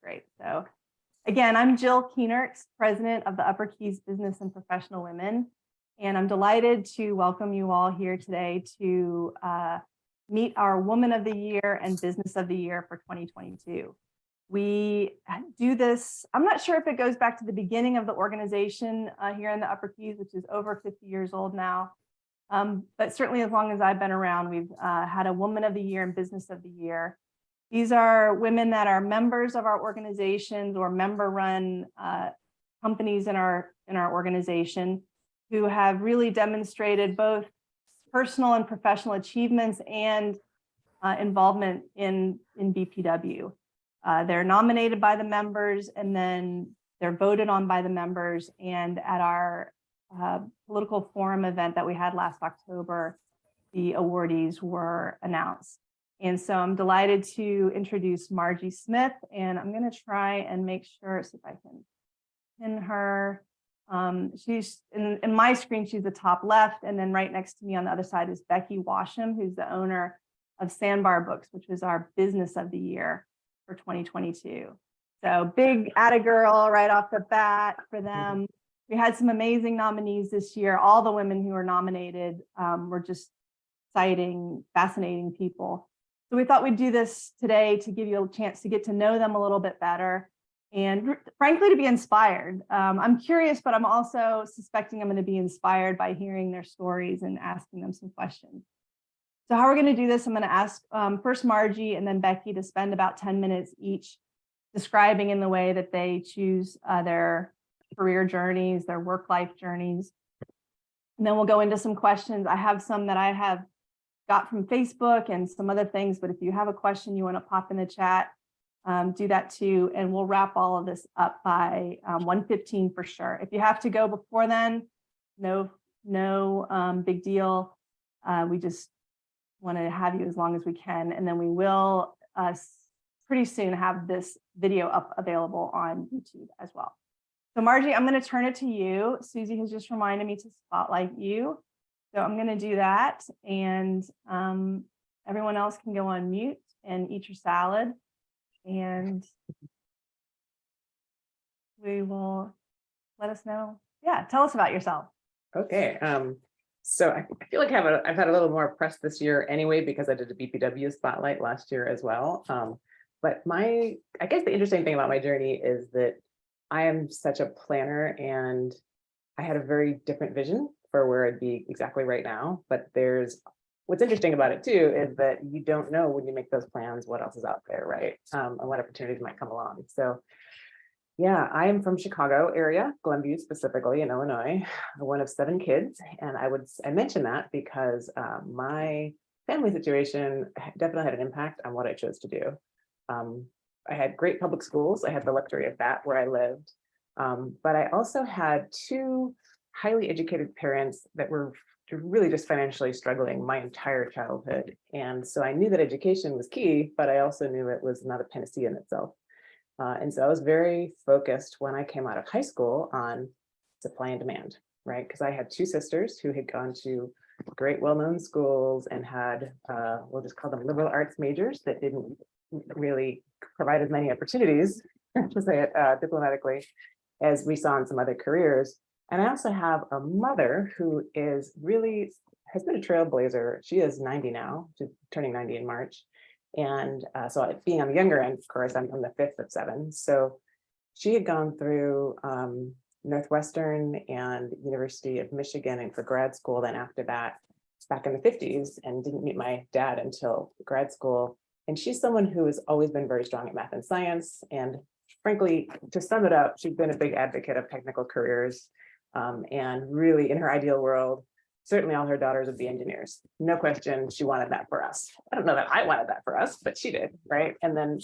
Great. So again, I'm Jill Keenerks, president of the Upper Keys Business and Professional Women. And I'm delighted to welcome you all here today to meet our Woman of the Year and Business of the Year for 2022. We do this, I'm not sure if it goes back to the beginning of the organization here in the Upper Keys, which is over 50 years old now. But certainly as long as I've been around, we've had a Woman of the Year and Business of the Year. These are women that are members of our organizations or member-run companies in our organization who have really demonstrated both personal and professional achievements and involvement in BPW. They're nominated by the members and then they're voted on by the members. And at our political forum event that we had last October, the awardees were announced. And so I'm delighted to introduce Margie Smith, and I'm going to try and make sure, see if I can pin her. She's in my screen, she's the top left, and then right next to me on the other side is Becky Washam, who's the owner of Sandbar Books, which was our Business of the Year for 2022. So big atta girl right off the bat for them. We had some amazing nominees this year. All the women who were nominated were just exciting, fascinating people. So we thought we'd do this today to give you a chance to get to know them a little bit better and frankly, to be inspired. I'm curious, but I'm also suspecting I'm going to be inspired by hearing their stories and asking them some questions. So how we're going to do this, I'm going to ask first Margie and then Becky to spend about 10 minutes each describing in the way that they choose their career journeys, their work-life journeys. And then we'll go into some questions. I have some that I have got from Facebook and some other things, but if you have a question you want to pop in the chat, do that too. And we'll wrap all of this up by 1:15 for sure. If you have to go before then, no big deal. We just want to have you as long as we can. And then we will pretty soon have this video up available on YouTube as well. So Margie, I'm going to turn it to you. Susie has just reminded me to spotlight you. So I'm going to do that, and everyone else can go on mute and eat your salad, and we will let us know. Yeah, tell us about yourself. Okay, so I feel like I've had a little more press this year anyway because I did a BPW spotlight last year as well. But I guess the interesting thing about my journey is that I am such a planner, and I had a very different vision for where I'd be exactly right now. But what's interesting about it too is that you don't know when you make those plans what else is out there, right? And what opportunities might come along. So yeah, I am from Chicago area, Glenview specifically in Illinois, one of 7 kids. And I mention that because my family situation definitely had an impact on what I chose to do. I had great public schools. I had the luxury of that where I lived. But I also had 2 highly educated parents that were really just financially struggling my entire childhood. And so I knew that education was key, but I also knew it was not a panacea in itself. And so I was very focused when I came out of high school on supply and demand, right? Because I had 2 sisters who had gone to great well-known schools and had, we'll just call them liberal arts majors that didn't really provide as many opportunities, to say it diplomatically, as we saw in some other careers. And I also have a mother who has been a trailblazer. She is 90 now, she's turning 90 in March. And so being on the younger end, of course, I'm the 5th of 7. So she had gone through Northwestern and University of Michigan and for grad school. Then after that, back in the 50s, and didn't meet my dad until grad school. And she's someone who has always been very strong at math and science. And frankly, to sum it up, she's been a big advocate of technical careers. And really, in her ideal world, certainly all her daughters would be engineers. No question, she wanted that for us. I don't know that I wanted that for us, but she did, right? And then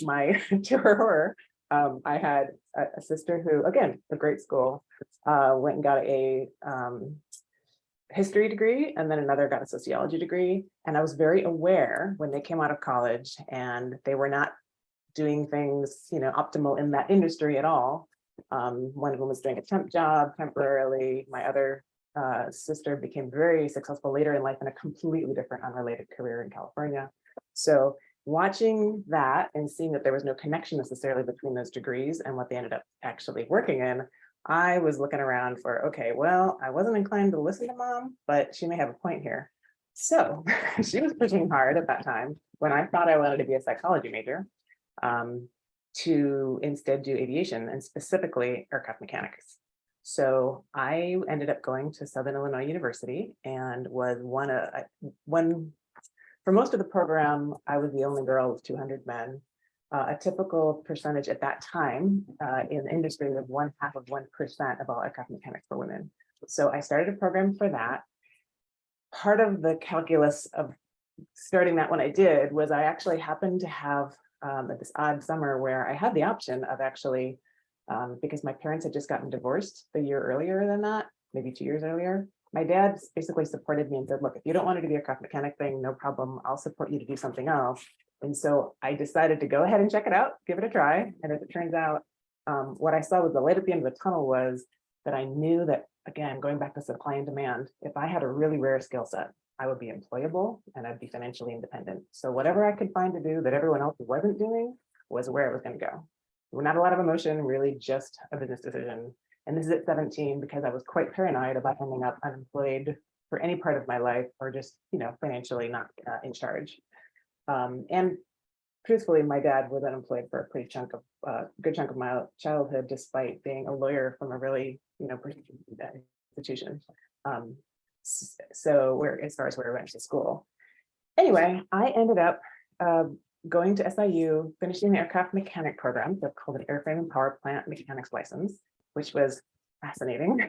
to her horror, I had a sister who, again, a great school, went and got a history degree, and then another got a sociology degree. And I was very aware when they came out of college and they were not doing things, optimal in that industry at all. One of them was doing a temp job temporarily. My other sister became very successful later in life in a completely different, unrelated career in California. So watching that and seeing that there was no connection necessarily between those degrees and what they ended up actually working in, I was looking around for, okay, well, I wasn't inclined to listen to mom, but she may have a point here. So she was pushing hard at that time when I thought I wanted to be a psychology major, to instead do aviation and specifically aircraft mechanics. So I ended up going to Southern Illinois University and was one for most of the program. I was the only girl of 200 men. A typical percentage at that time in the industry was 0.5% of all aircraft mechanics for women. So I started a program for that. Part of the calculus of starting that when I did was I actually happened to have this odd summer where I had the option of actually, because my parents had just gotten divorced the year earlier than that, maybe 2 years earlier. My dad basically supported me and said, look, if you don't want to do the aircraft mechanic thing, no problem, I'll support you to do something else. And so I decided to go ahead and check it out, give it a try. And as it turns out, what I saw was the light at the end of the tunnel was that I knew that, again, going back to supply and demand, if I had a really rare skill set, I would be employable and I'd be financially independent. So whatever I could find to do that everyone else wasn't doing was where it was going to go. Not a lot of emotion, really just a business decision. And this is at 17 because I was quite paranoid about ending up unemployed for any part of my life or just, financially not in charge. And truthfully, my dad was unemployed for a pretty good chunk of my childhood, despite being a lawyer from a really, prestigious institution. So as far as where I went to school. Anyway, I ended up going to SIU, finishing the aircraft mechanic program. They're called an airframe and power plant mechanics license, which was fascinating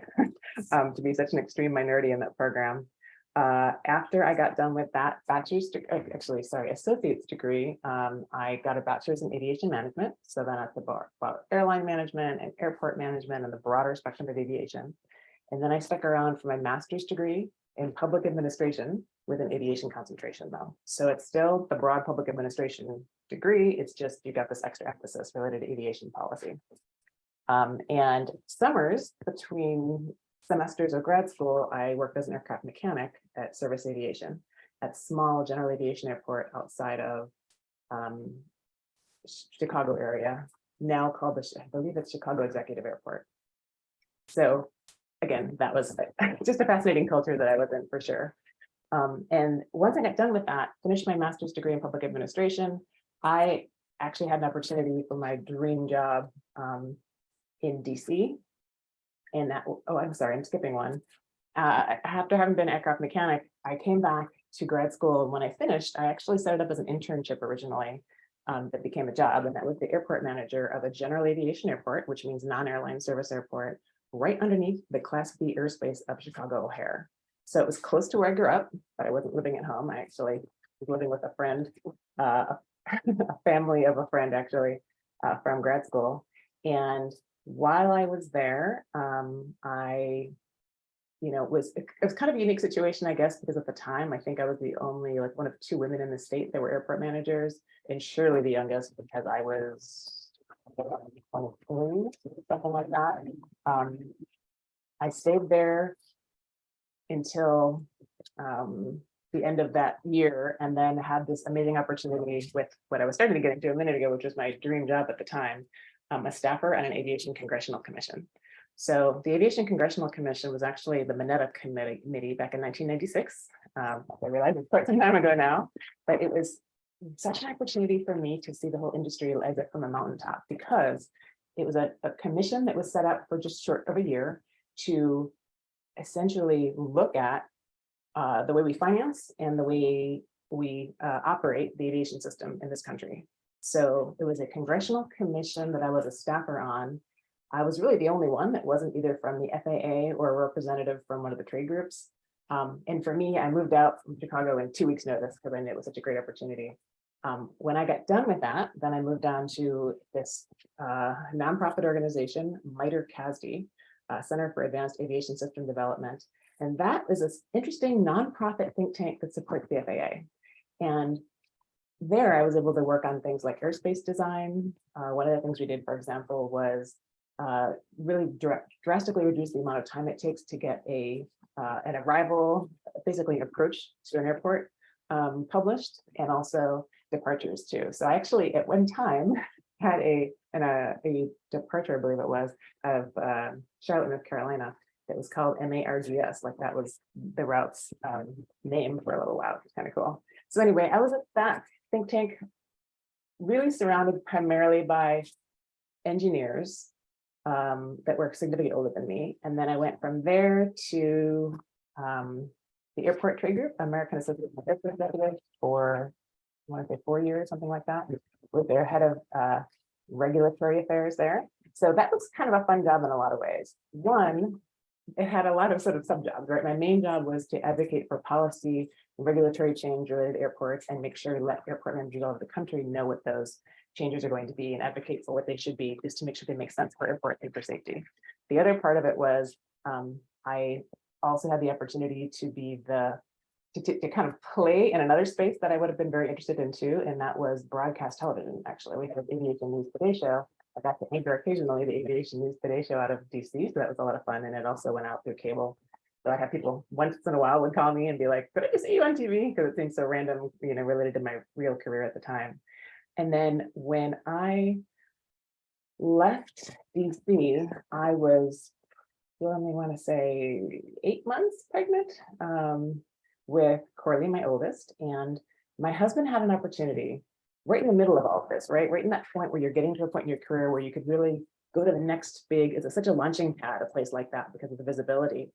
to be such an extreme minority in that program. After I got done with that associate's degree, I got a bachelor's in aviation management. So then that's about airline management and airport management and the broader spectrum of aviation. And then I stuck around for my master's degree in public administration with an aviation concentration though. So it's still the broad public administration degree. It's just, you got this extra emphasis related to aviation policy. And summers between semesters of grad school, I worked as an aircraft mechanic at Service Aviation at small general aviation airport outside of Chicago area, now called I believe it's Chicago Executive Airport. So again, that was just a fascinating culture that I was in for sure. And once I got done with that, finished my master's degree in public administration, I actually had an opportunity for my dream job in DC. And that, I'm sorry, I'm skipping one. After having been an aircraft mechanic, I came back to grad school. And when I finished, I actually set it up as an internship originally that became a job. And that was the airport manager of a general aviation airport, which means non-airline service airport, right underneath the Class B airspace of Chicago O'Hare. So it was close to where I grew up, but I wasn't living at home. I actually was living with a friend, a family of a friend actually from grad school. And while I was there, it was kind of a unique situation, I guess, because at the time, I think I was the only one of 2 women in the state that were airport managers, and surely the youngest because I was 23, something like that. I stayed there until the end of that year, and then had this amazing opportunity with what I was starting to get into a minute ago, which was my dream job at the time, a staffer on an aviation congressional commission. So the Aviation Congressional Commission was actually the Mineta Committee back in 1996. I realize it's quite some time ago now, but it was such an opportunity for me to see the whole industry as it from a mountaintop, because it was a commission that was set up for just short of a year to essentially look at the way we finance and the way we operate the aviation system in this country. So it was a congressional commission that I was a staffer on. I was really the only one that wasn't either from the FAA or a representative from one of the trade groups. And for me, I moved out from Chicago in 2 weeks notice because I knew it was such a great opportunity. When I got done with that, then I moved on to this nonprofit organization, MITRE CASD, Center for Advanced Aviation System Development. And that is this interesting nonprofit think tank that supports the FAA. And there I was able to work on things like airspace design. One of the things we did, for example, was really drastically reduce the amount of time it takes to get an arrival, basically an approach to an airport published, and also departures too. So I actually at one time had a departure, I believe it was, of Charlotte, North Carolina, that was called MARGS, like that was the route's name for a little while. It was kind of cool. So anyway, I was at that think tank, really surrounded primarily by engineers that were significantly older than me. And then I went from there to the airport trade group, American Association of Airport Executives, for I want to say 4 years, something like that, with their head of regulatory affairs there. So that was kind of a fun job in a lot of ways. One, it had a lot of sort of sub jobs, right? My main job was to advocate for policy and regulatory change related to airports and make sure to let airport managers all over the country know what those changes are going to be and advocate for what they should be, just to make sure they make sense for airport and for safety. The other part of it was I also had the opportunity to be to kind of play in another space that I would have been very interested in too, and that was broadcast television. Actually, we had Aviation News Today show. I got to anchor occasionally the Aviation News Today show out of DC, so that was a lot of fun, and it also went out through cable. So I had people once in a while would call me and be like, "Could I just see you on TV?" Because it seemed so random, related to my real career at the time. And then when I left DC, I was, I want to say 8 months pregnant with Corley, my oldest, and my husband had an opportunity right in the middle of all of this, right in that point where you're getting to a point in your career where you could really go to the next big, it's such a launching pad, a place like that, because of the visibility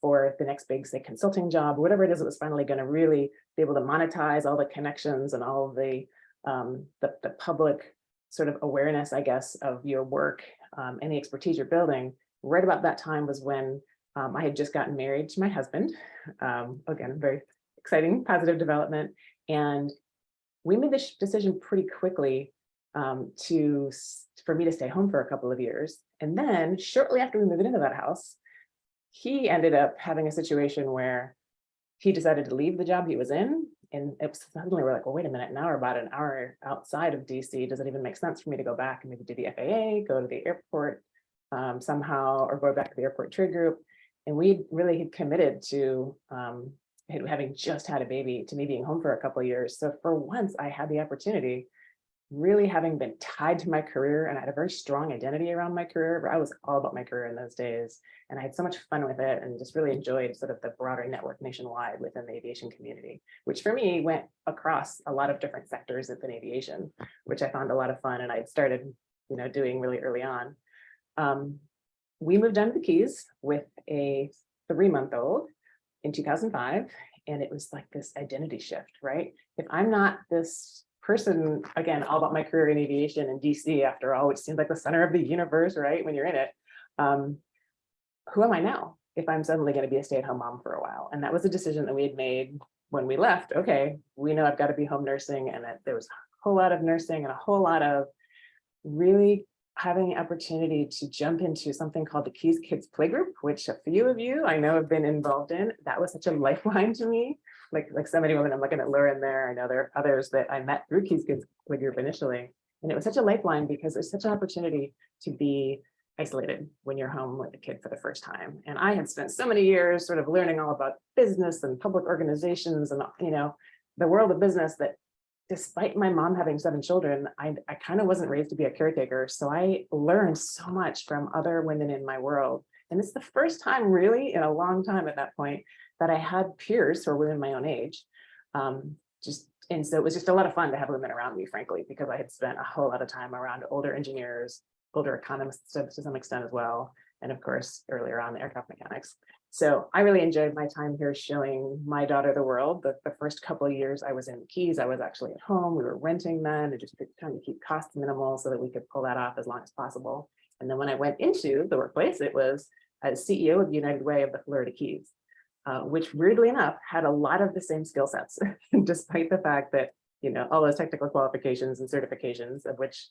for the next big, say, consulting job, whatever it is that was finally going to really be able to monetize all the connections and all of the public sort of awareness, I guess, of your work and the expertise you're building. Right about that time was when I had just gotten married to my husband. Again, very exciting, positive development. And we made this decision pretty quickly for me to stay home for a couple of years. And then shortly after we moved into that house, he ended up having a situation where he decided to leave the job he was in. And it was suddenly we're like, well, wait a minute, now we're about an hour outside of DC. Does it even make sense for me to go back and maybe do the FAA, go to the airport somehow, or go back to the airport trade group? And we really had committed to having just had a baby to me being home for a couple of years. So for once I had the opportunity, really having been tied to my career, and I had a very strong identity around my career, where I was all about my career in those days. And I had so much fun with it and just really enjoyed sort of the broader network nationwide within the aviation community, which for me went across a lot of different sectors within aviation, which I found a lot of fun. And I had started, doing really early on. We moved down to the Keys with a 3-month-old in 2005. And it was like this identity shift, right? If I'm not this person, again, all about my career in aviation in DC, after all, which seems like the center of the universe, right? When you're in it, who am I now if I'm suddenly going to be a stay-at-home mom for a while? And that was a decision that we had made when we left. Okay, we know I've got to be home nursing, and that there was a whole lot of nursing and a whole lot of really having the opportunity to jump into something called the Keys Kids Playgroup, which a few of you I know have been involved in. That was such a lifeline to me. Like so many women, I'm looking at Lauren there. I know there are others that I met through Keys Kids Playgroup initially. And it was such a lifeline because there's such an opportunity to be isolated when you're home with a kid for the first time. And I had spent so many years sort of learning all about business and public organizations and, the world of business, that despite my mom having 7 children, I kind of wasn't raised to be a caretaker. So I learned so much from other women in my world. And it's the first time really in a long time at that point that I had peers who were women my own age. And so it was just a lot of fun to have women around me, frankly, because I had spent a whole lot of time around older engineers, older economists to some extent as well. And of course, earlier on, the aircraft mechanics. So I really enjoyed my time here showing my daughter the world. The first couple of years I was in the Keys, I was actually at home. We were renting then and just trying to keep costs minimal so that we could pull that off as long as possible. And then when I went into the workplace, it was as CEO of the United Way of the Florida Keys. Which weirdly enough had a lot of the same skill sets, despite the fact that, all those technical qualifications and certifications, of which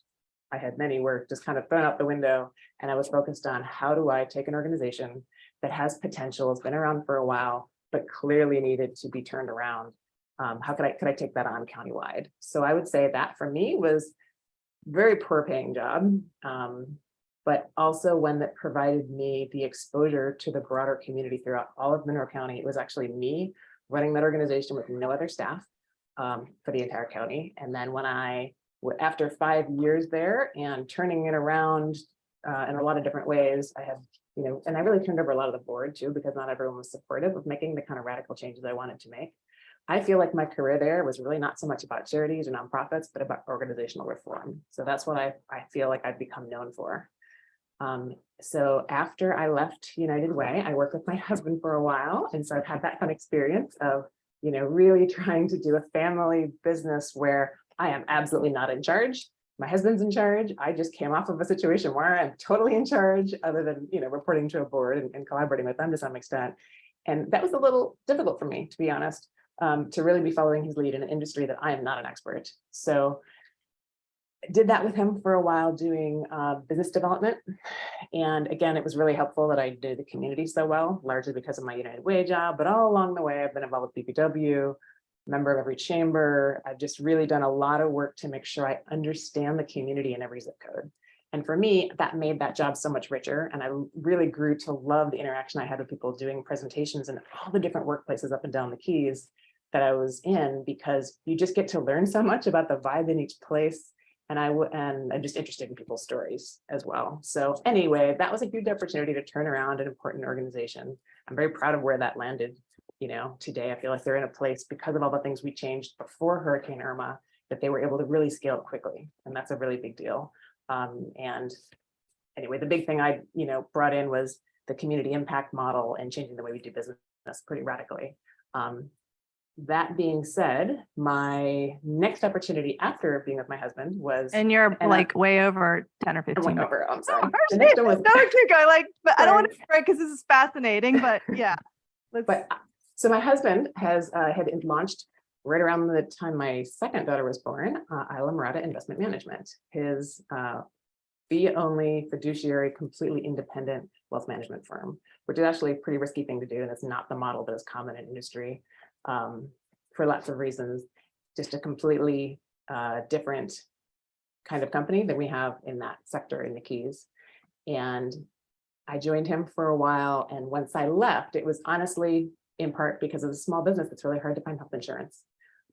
I had many, were just kind of thrown out the window. And I was focused on how do I take an organization that has potential, has been around for a while, but clearly needed to be turned around. How could I take that on countywide? So I would say that for me was very poor paying job. But also one that provided me the exposure to the broader community throughout all of Monroe County. It was actually me running that organization with no other staff for the entire county. And then when after 5 years there and turning it around in a lot of different ways, I had, and I really turned over a lot of the board too, because not everyone was supportive of making the kind of radical changes I wanted to make. I feel like my career there was really not so much about charities or nonprofits, but about organizational reform. So that's what I feel like I've become known for. So after I left United Way, I worked with my husband for a while. And so I've had that fun experience of, really trying to do a family business where I am absolutely not in charge. My husband's in charge. I just came off of a situation where I'm totally in charge, other than, reporting to a board and collaborating with them to some extent. And that was a little difficult for me, to be honest, to really be following his lead in an industry that I am not an expert. So I did that with him for a while, doing business development. And again, it was really helpful that I did the community so well, largely because of my United Way job, but all along the way, I've been involved with BPW, member of every chamber. I've just really done a lot of work to make sure I understand the community in every zip code. And for me, that made that job so much richer. And I really grew to love the interaction I had with people doing presentations in all the different workplaces up and down the Keys that I was in, because you just get to learn so much about the vibe in each place. And I'm just interested in people's stories as well. So anyway, that was a huge opportunity to turn around an important organization. I'm very proud of where that landed. Today, I feel like they're in a place, because of all the things we changed before Hurricane Irma, that they were able to really scale it quickly. And that's a really big deal. And anyway, the big thing I, brought in was the community impact model and changing the way we do business pretty radically. That being said, my next opportunity after being with my husband was— And you're like way over 10 or 15. Over, I'm sorry. Oh, The next one was— no, keep going. But I don't want to break, because this is fascinating, but yeah. So my husband had launched right around the time my second daughter was born, Isla Murata Investment Management, his fee-only fiduciary, completely independent wealth management firm, which is actually a pretty risky thing to do. And it's not the model that is common in industry for lots of reasons. Just a completely different kind of company than we have in that sector in the Keys. And I joined him for a while. And once I left, it was honestly in part because of a small business that's really hard to find health insurance.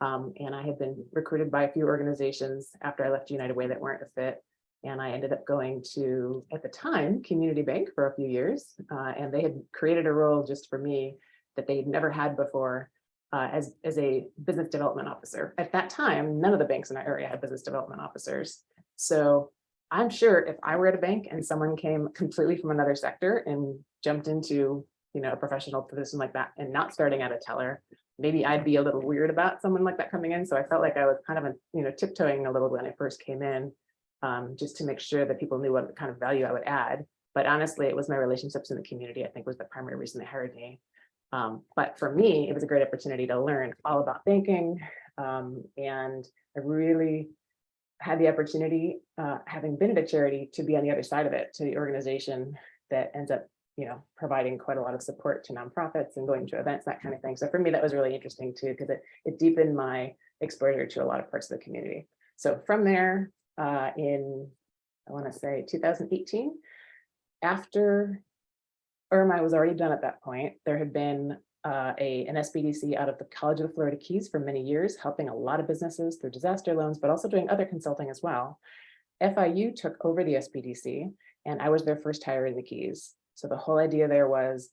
And I had been recruited by a few organizations after I left United Way that weren't a fit. And I ended up going to, at the time, Community Bank for a few years. And they had created a role just for me that they'd never had before as a business development officer. At that time, none of the banks in our area had business development officers. So I'm sure if I were at a bank and someone came completely from another sector and jumped into, a professional position like that and not starting at a teller, maybe I'd be a little weird about someone like that coming in. So I felt like I was kind of, tiptoeing a little when I first came in, just to make sure that people knew what kind of value I would add. But honestly, it was my relationships in the community, I think, was the primary reason they hired me. But for me, it was a great opportunity to learn all about banking. And I really had the opportunity, having been at a charity, to be on the other side of it, to the organization that ends up, providing quite a lot of support to nonprofits and going to events, that kind of thing. So for me, that was really interesting too, because it deepened my exposure to a lot of parts of the community. So from there, in, I want to say 2018, after Irma was already done at that point, there had been an SBDC out of the College of the Florida Keys for many years, helping a lot of businesses through disaster loans, but also doing other consulting as well. FIU took over the SBDC, and I was their first hire in the Keys. So the whole idea there was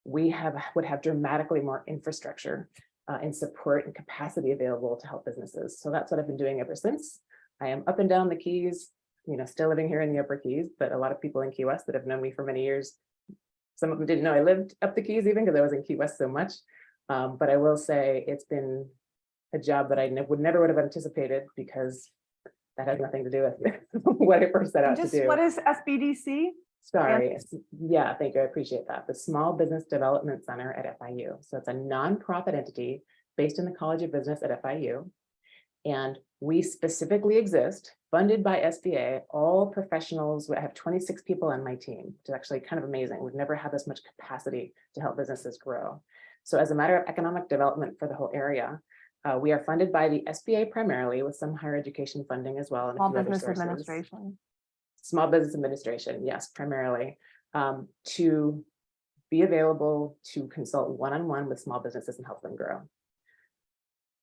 we would have dramatically more infrastructure and support and capacity available to help businesses. So that's what I've been doing ever since. I am up and down the Keys, still living here in the Upper Keys, but a lot of people in Key West that have known me for many years, some of them didn't know I lived up the Keys even because I was in Key West so much. But I will say it's been a job that I would never have anticipated, because that has nothing to do with what I first set out to do. What is SBDC? Sorry. Yeah, thank you. I appreciate that. The Small Business Development Center at FIU. So it's a nonprofit entity based in the College of Business at FIU. And we specifically exist, funded by SBA, all professionals. I have 26 people on my team, which is actually kind of amazing. We've never had this much capacity to help businesses grow. So as a matter of economic development for the whole area, we are funded by the SBA primarily, with some higher education funding as well. And Small Business Administration. Small Business Administration, yes, primarily, to be available to consult one-on-one with small businesses and help them grow.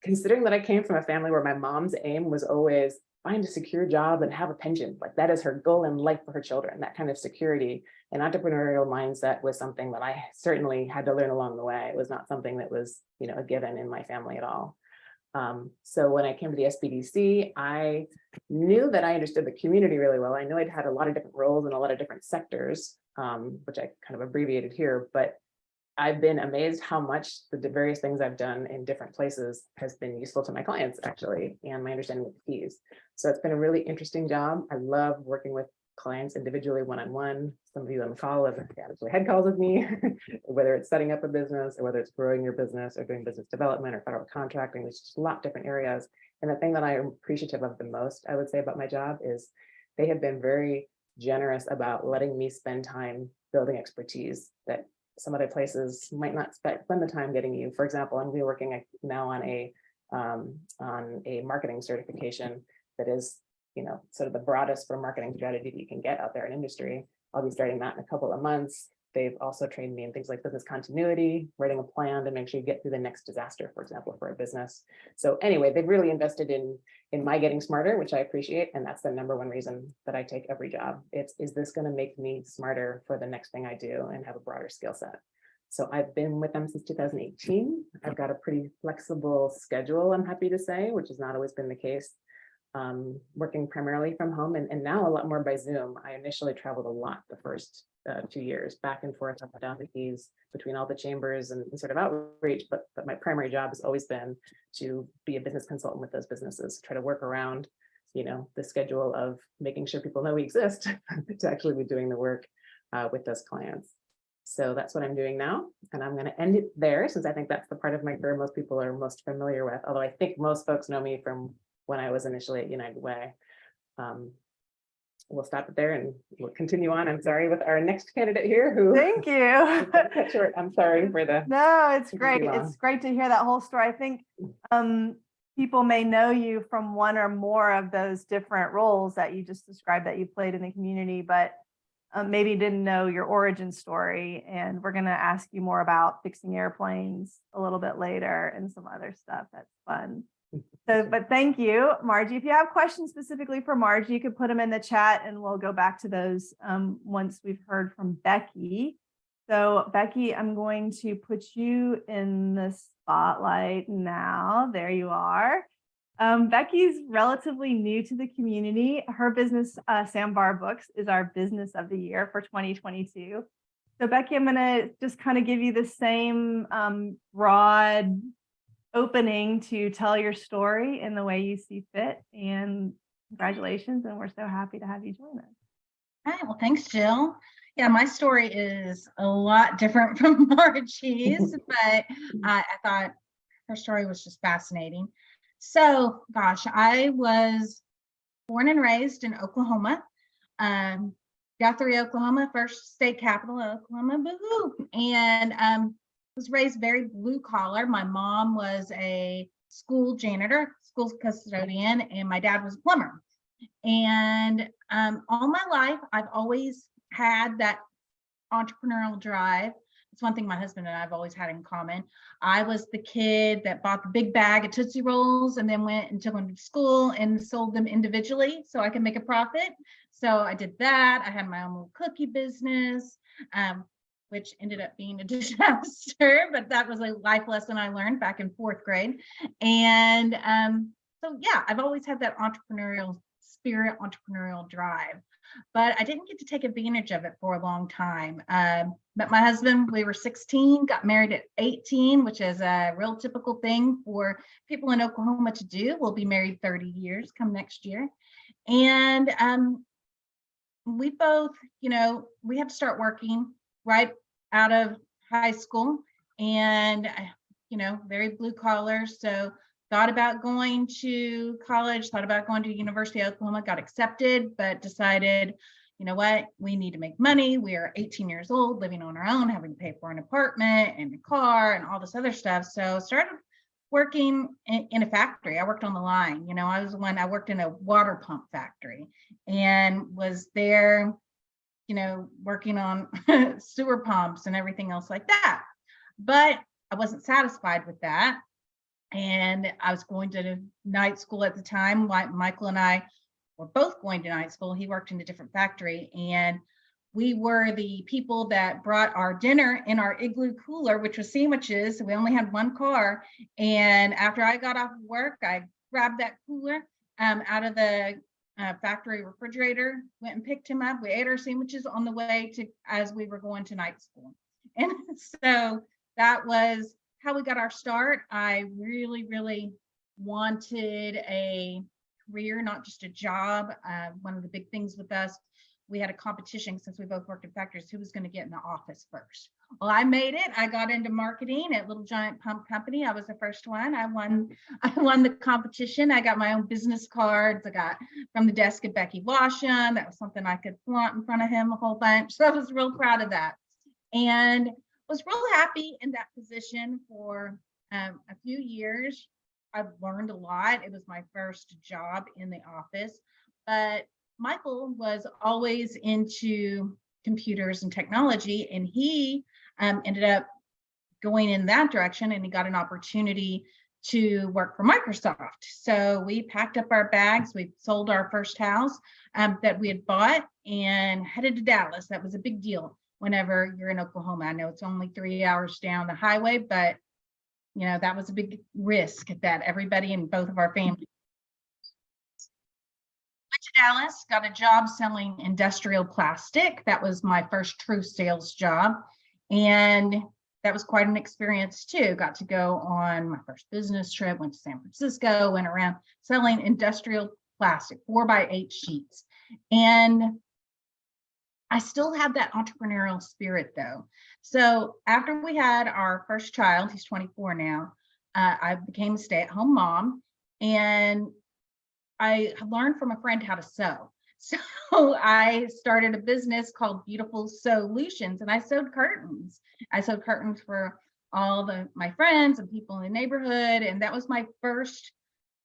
Considering that I came from a family where my mom's aim was always find a secure job and have a pension, like that is her goal in life for her children, that kind of security and entrepreneurial mindset was something that I certainly had to learn along the way. It was not something that was, a given in my family at all. So when I came to the SBDC, I knew that I understood the community really well. I know I'd had a lot of different roles in a lot of different sectors, which I kind of abbreviated here, but I've been amazed how much the various things I've done in different places has been useful to my clients actually, and my understanding of the keys. So it's been a really interesting job. I love working with clients individually one-on-one. Some of you on the call have actually had calls with me, whether it's setting up a business or whether it's growing your business or doing business development or federal contracting. There's just a lot of different areas. And the thing that I am appreciative of the most, I would say about my job is they have been very generous about letting me spend time building expertise that some other places might not spend the time getting you. For example, I'm working now on a marketing certification that is, sort of the broadest for marketing strategy that you can get out there in industry. I'll be starting that in a couple of months. They've also trained me in things like business continuity, writing a plan to make sure you get through the next disaster, for example, for a business. So anyway, they've really invested in my getting smarter, which I appreciate. And that's the number one reason that I take every job. Is this going to make me smarter for the next thing I do and have a broader skill set? So I've been with them since 2018. I've got a pretty flexible schedule, I'm happy to say, which has not always been the case. Working primarily from home and now a lot more by Zoom. I initially traveled a lot the first 2 years, back and forth up and down the keys between all the chambers and sort of outreach, but my primary job has always been to be a business consultant with those businesses, try to work around, the schedule of making sure people know we exist to actually be doing the work with those clients. So that's what I'm doing now, and I'm going to end it there since I think that's the part of my career most people are most familiar with, although I think most folks know me from when I was initially at United Way. We'll stop it there and we'll continue on. I'm sorry with our next candidate here who. Thank you. Cut short. I'm sorry for the. No, it's Too great. long. It's great to hear that whole story. I think people may know you from one or more of those different roles that you just described that you played in the community, but maybe didn't know your origin story. And we're going to ask you more about fixing airplanes a little bit later and some other stuff that's fun. So, but thank you, Margie. If you have questions specifically for Margie, you could put them in the chat and we'll go back to those once we've heard from Becky. So Becky, I'm going to put you in the spotlight now. There you are. Becky's relatively new to the community. Her business, Sandbar Books, is our business of the year for 2022. So Becky, I'm going to just kind of give you the same broad opening to tell your story in the way you see fit, and congratulations, and we're so happy to have you join us. All right, well, thanks, Jill. Yeah, my story is a lot different from Margie's, but I thought her story was just fascinating. So, gosh, I was born and raised in Oklahoma, Guthrie, Oklahoma, first state capital of Oklahoma, boo-hoo. And was raised very blue collar. My mom was a school janitor, school custodian, and my dad was a plumber. And all my life, I've always had that entrepreneurial drive. It's one thing my husband and I have always had in common. I was the kid that bought the big bag of Tootsie Rolls and then went and took them to school and sold them individually so I could make a profit. So I did that. I had my own little cookie business. Which ended up being a disaster, but that was a life lesson I learned back in 4th grade. And so, yeah, I've always had that entrepreneurial spirit, entrepreneurial drive, but I didn't get to take advantage of it for a long time. Met my husband, we were 16, got married at 18, which is a real typical thing for people in Oklahoma to do. We'll be married 30 years come next year. And we both, we had to start working right out of high school, and very blue collar. So thought about going to college, thought about going to University of Oklahoma, got accepted, but decided, you know what, we need to make money. We are 18 years old, living on our own, having to pay for an apartment and a car and all this other stuff. So started working in a factory. I worked on the line. I worked in a water pump factory and was there working on sewer pumps and everything else like that. But I wasn't satisfied with that. And I was going to night school at the time. Michael and I were both going to night school. He worked in a different factory, and we were the people that brought our dinner in our igloo cooler, which was sandwiches. We only had one car. And after I got off of work, I grabbed that cooler out of the factory refrigerator, went and picked him up. We ate our sandwiches on the way as we were going to night school. And so that was how we got our start. I really, really wanted a career, not just a job. One of the big things with us, we had a competition since we both worked in factories, who was going to get in the office first. Well, I made it. I got into marketing at Little Giant Pump Company. I was the first one. I won the competition. I got my own business cards. I got from the desk of Becky Washam. That was something I could flaunt in front of him a whole bunch. So I was real proud of that. And was real happy in that position for a few years. I've learned a lot. It was my first job in the office, but Michael was always into computers and technology, and he ended up going in that direction, and he got an opportunity to work for Microsoft. So we packed up our bags. We sold our first house that we had bought and headed to Dallas. That was a big deal. Whenever you're in Oklahoma, I know it's only 3 hours down the highway, but that was a big risk that everybody in both of our families went to Dallas, got a job selling industrial plastic. That was my first true sales job. And that was quite an experience too. Got to go on my first business trip, went to San Francisco, went around selling industrial plastic, 4x8 sheets. And I still have that entrepreneurial spirit though. So after we had our first child, he's 24 now, I became a stay-at-home mom, and I learned from a friend how to sew. So I started a business called Beautiful Solutions, and I sewed curtains. I sewed curtains for all my friends and people in the neighborhood. And that was my first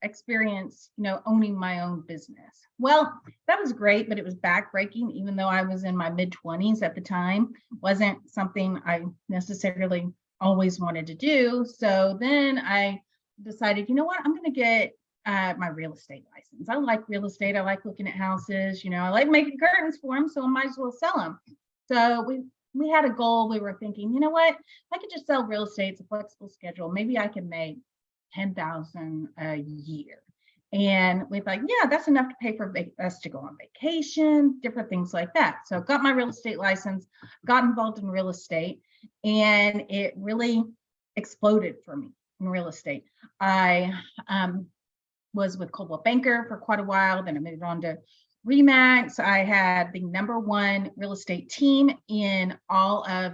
experience, owning my own business. Well, that was great, but it was backbreaking, even though I was in my mid-20s at the time. Wasn't something I necessarily always wanted to do. So then I decided, I'm going to get my real estate license. I like real estate. I like looking at houses. I like making curtains for them, so I might as well sell them. So we had a goal. We were thinking, I could just sell real estate. It's a flexible schedule. Maybe I can make $10,000 a year. And we thought, yeah, that's enough to pay for us to go on vacation, different things like that. So got my real estate license, got involved in real estate, and it really exploded for me in real estate. I was with Coldwell Banker for quite a while. Then I moved on to Remax. I had the #1 real estate team in all of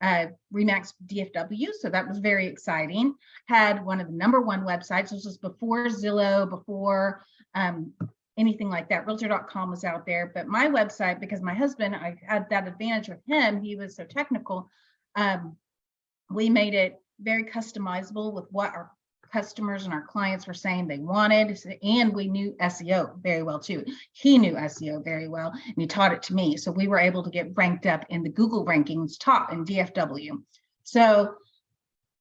Remax DFW. So that was very exciting. Had one of the #1 websites. This was before Zillow, before anything like that. Realtor.com was out there. But my website, because my husband, I had that advantage with him, he was so technical. We made it very customizable with what our customers and our clients were saying they wanted. And we knew SEO very well too. He knew SEO very well, and he taught it to me. So we were able to get ranked up in the Google rankings top in DFW. So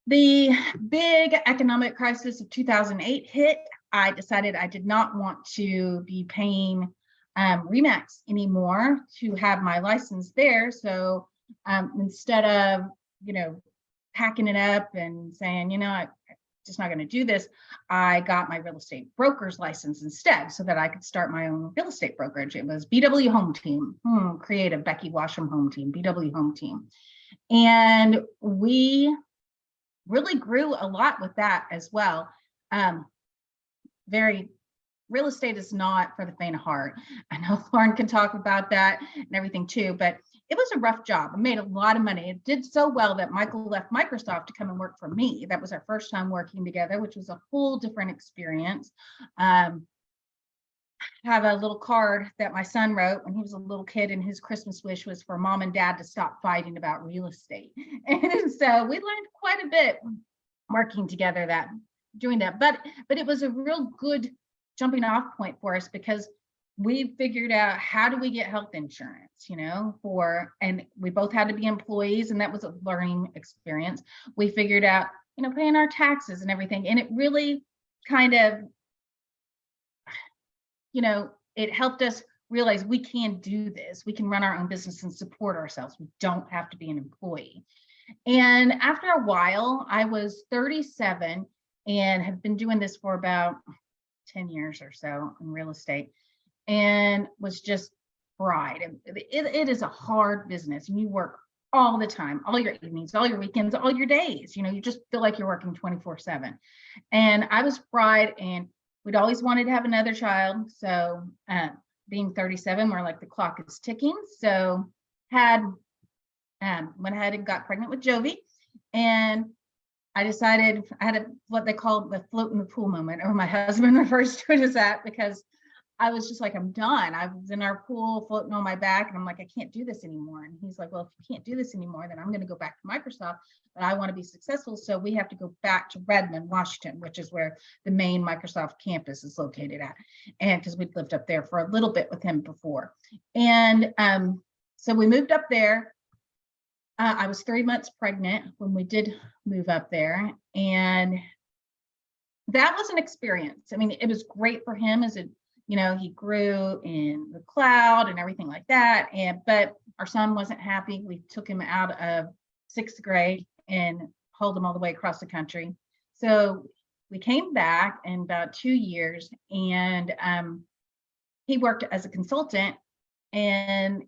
the big economic crisis of 2008 hit. I decided I did not want to be paying Remax anymore to have my license there. So instead of, packing it up and saying, I'm just not going to do this, I got my real estate broker's license instead, so that I could start my own real estate brokerage. It was BW Home Team, creative Becky Washam Home Team, BW Home Team. And we really grew a lot with that as well. Real estate is not for the faint of heart. I know Lauren can talk about that and everything too, but it was a rough job. I made a lot of money. It did so well that Michael left Microsoft to come and work for me. That was our first time working together, which was a whole different experience. Have a little card that my son wrote when he was a little kid, and his Christmas wish was for mom and dad to stop fighting about real estate. And so we learned quite a bit working together doing that. But it was a real good jumping off point for us, because we figured out, how do we get health insurance, and we both had to be employees, and that was a learning experience. We figured out, paying our taxes and everything. And it really kind of, it helped us realize we can do this. We can run our own business and support ourselves. We don't have to be an employee. And after a while, I was 37 and have been doing this for about 10 years or so in real estate, and was just fried. It is a hard business, and you work all the time, all your evenings, all your weekends, all your days. You just feel like you're working 24/7. And I was fried, and we'd always wanted to have another child. So being 37, we're like, the clock is ticking. So went ahead and got pregnant with Jovi, and I decided I had what they call the float in the pool moment, or my husband refers to it as that, because I was just like, I'm done. I was in our pool floating on my back, and I'm like, I can't do this anymore. And he's like, well, if you can't do this anymore, then I'm going to go back to Microsoft, but I want to be successful. So we have to go back to Redmond, Washington, which is where the main Microsoft campus is located at. And because we'd lived up there for a little bit with him before. And so we moved up there. I was 3 months pregnant when we did move up there. And that was an experience. I mean, it was great for him as he grew in the cloud and everything like that. But our son wasn't happy. We took him out of 6th grade and hauled him all the way across the country. So we came back in about 2 years, and he worked as a consultant, and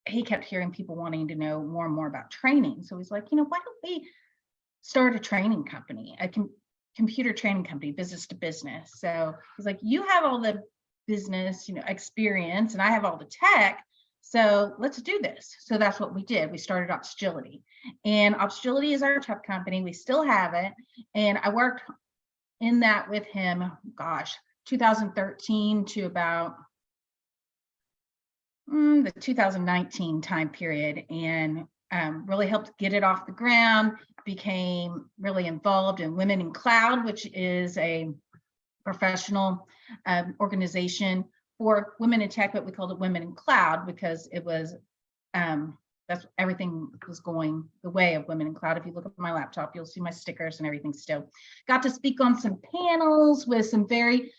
he kept hearing people wanting to know more and more about training. So he's like, why don't we start a training company, a computer training company, business to business. So he's like, you have all the business, experience, and I have all the tech. So let's do this. So that's what we did. We started Opsgility, and Opsgility is our tech company. We still have it. And I worked in that with him, 2013 to about the 2019 time period, and really helped get it off the ground, became really involved in Women in Cloud, which is a professional organization for women in tech, but we called it Women in Cloud because it was, that's everything was going the way of Women in Cloud. If you look at my laptop, you'll see my stickers and everything still. Got to speak on some panels with some very,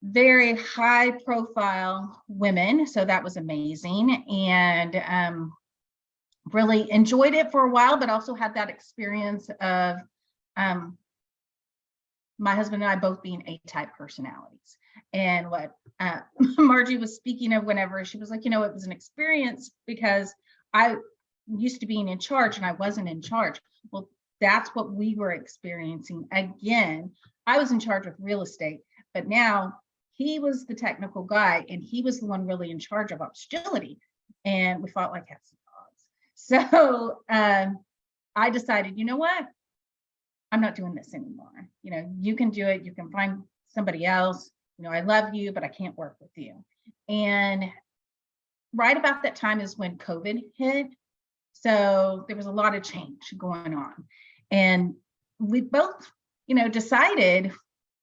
very high profile women. So that was amazing. And really enjoyed it for a while, but also had that experience of my husband and I both being A-type personalities. And what Margie was speaking of whenever she was like, it was an experience because I used to being in charge and I wasn't in charge. Well, that's what we were experiencing. Again, I was in charge of real estate, but now he was the technical guy and he was the one really in charge of Opsgility. And we fought like cats and dogs. So I decided, you know what? I'm not doing this anymore. You can do it. You can find somebody else. I love you, but I can't work with you. And right about that time is when COVID hit. So there was a lot of change going on. And we both, decided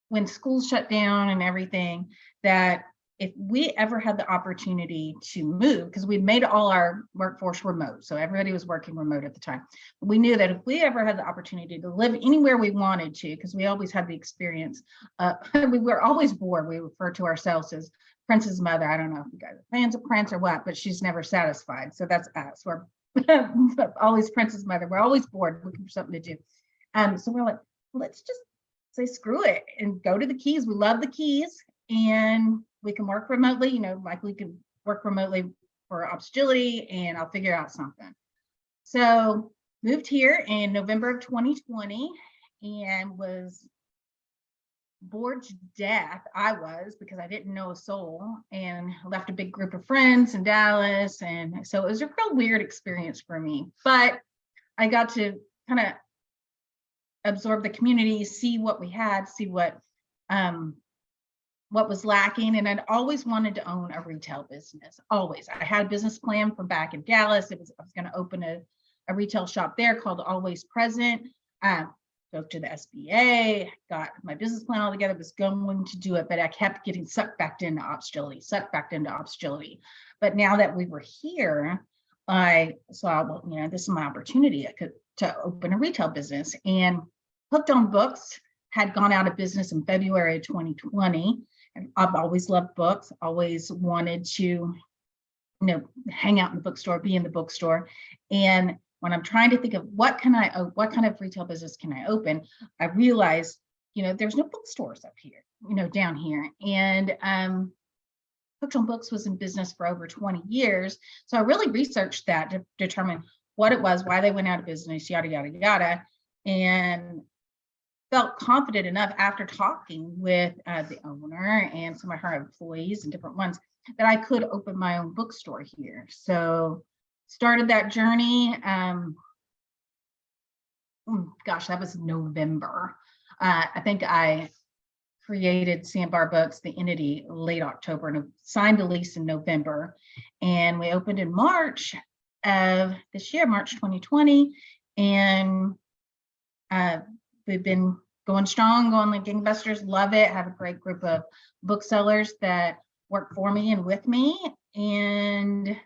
when schools shut down and everything, that if we ever had the opportunity to move, because we made all our workforce remote, so everybody was working remote at the time. We knew that if we ever had the opportunity to live anywhere we wanted to, because we always had the experience, we were always bored. We refer to ourselves as Prince's mother. I don't know if you guys are fans of Prince or what, but she's never satisfied. So that's us. We're always Prince's mother. We're always bored, looking for something to do. So we're like, let's just say screw it and go to the Keys. We love the Keys, and we can work remotely, like we can work remotely for Opsgility, and I'll figure out something. So moved here in November of 2020 and was bored to death. I was, because I didn't know a soul, and left a big group of friends in Dallas. And so it was a real weird experience for me, but I got to kind of absorb the community, see what we had, see what was lacking. And I'd always wanted to own a retail business. Always. I had a business plan from back in Dallas. I was going to open a retail shop there called Always Present. But spoke to the SBA, got my business plan all together, was going to do it, but I kept getting sucked back into ops agility. But now that we were here, I saw, well, this is my opportunity to open a retail business. And Hooked on Books had gone out of business in February of 2020. And I've always loved books, always wanted to, hang out in the bookstore, be in the bookstore. And when I'm trying to think of what kind of retail business can I open, I realized, there's no bookstores up here, down here. And Hooked on Books was in business for over 20 years. So I really researched that to determine what it was, why they went out of business, yada, yada, yada. And felt confident enough after talking with the owner and some of her employees and different ones that I could open my own bookstore here. So started that journey. Gosh, that was November. I think I created Sandbar Books, the entity, late October, and signed the lease in November. And we opened in March of this year, March 2020. And we've been going strong, going like gangbusters, love it. Have a great group of booksellers that work for me and with me. And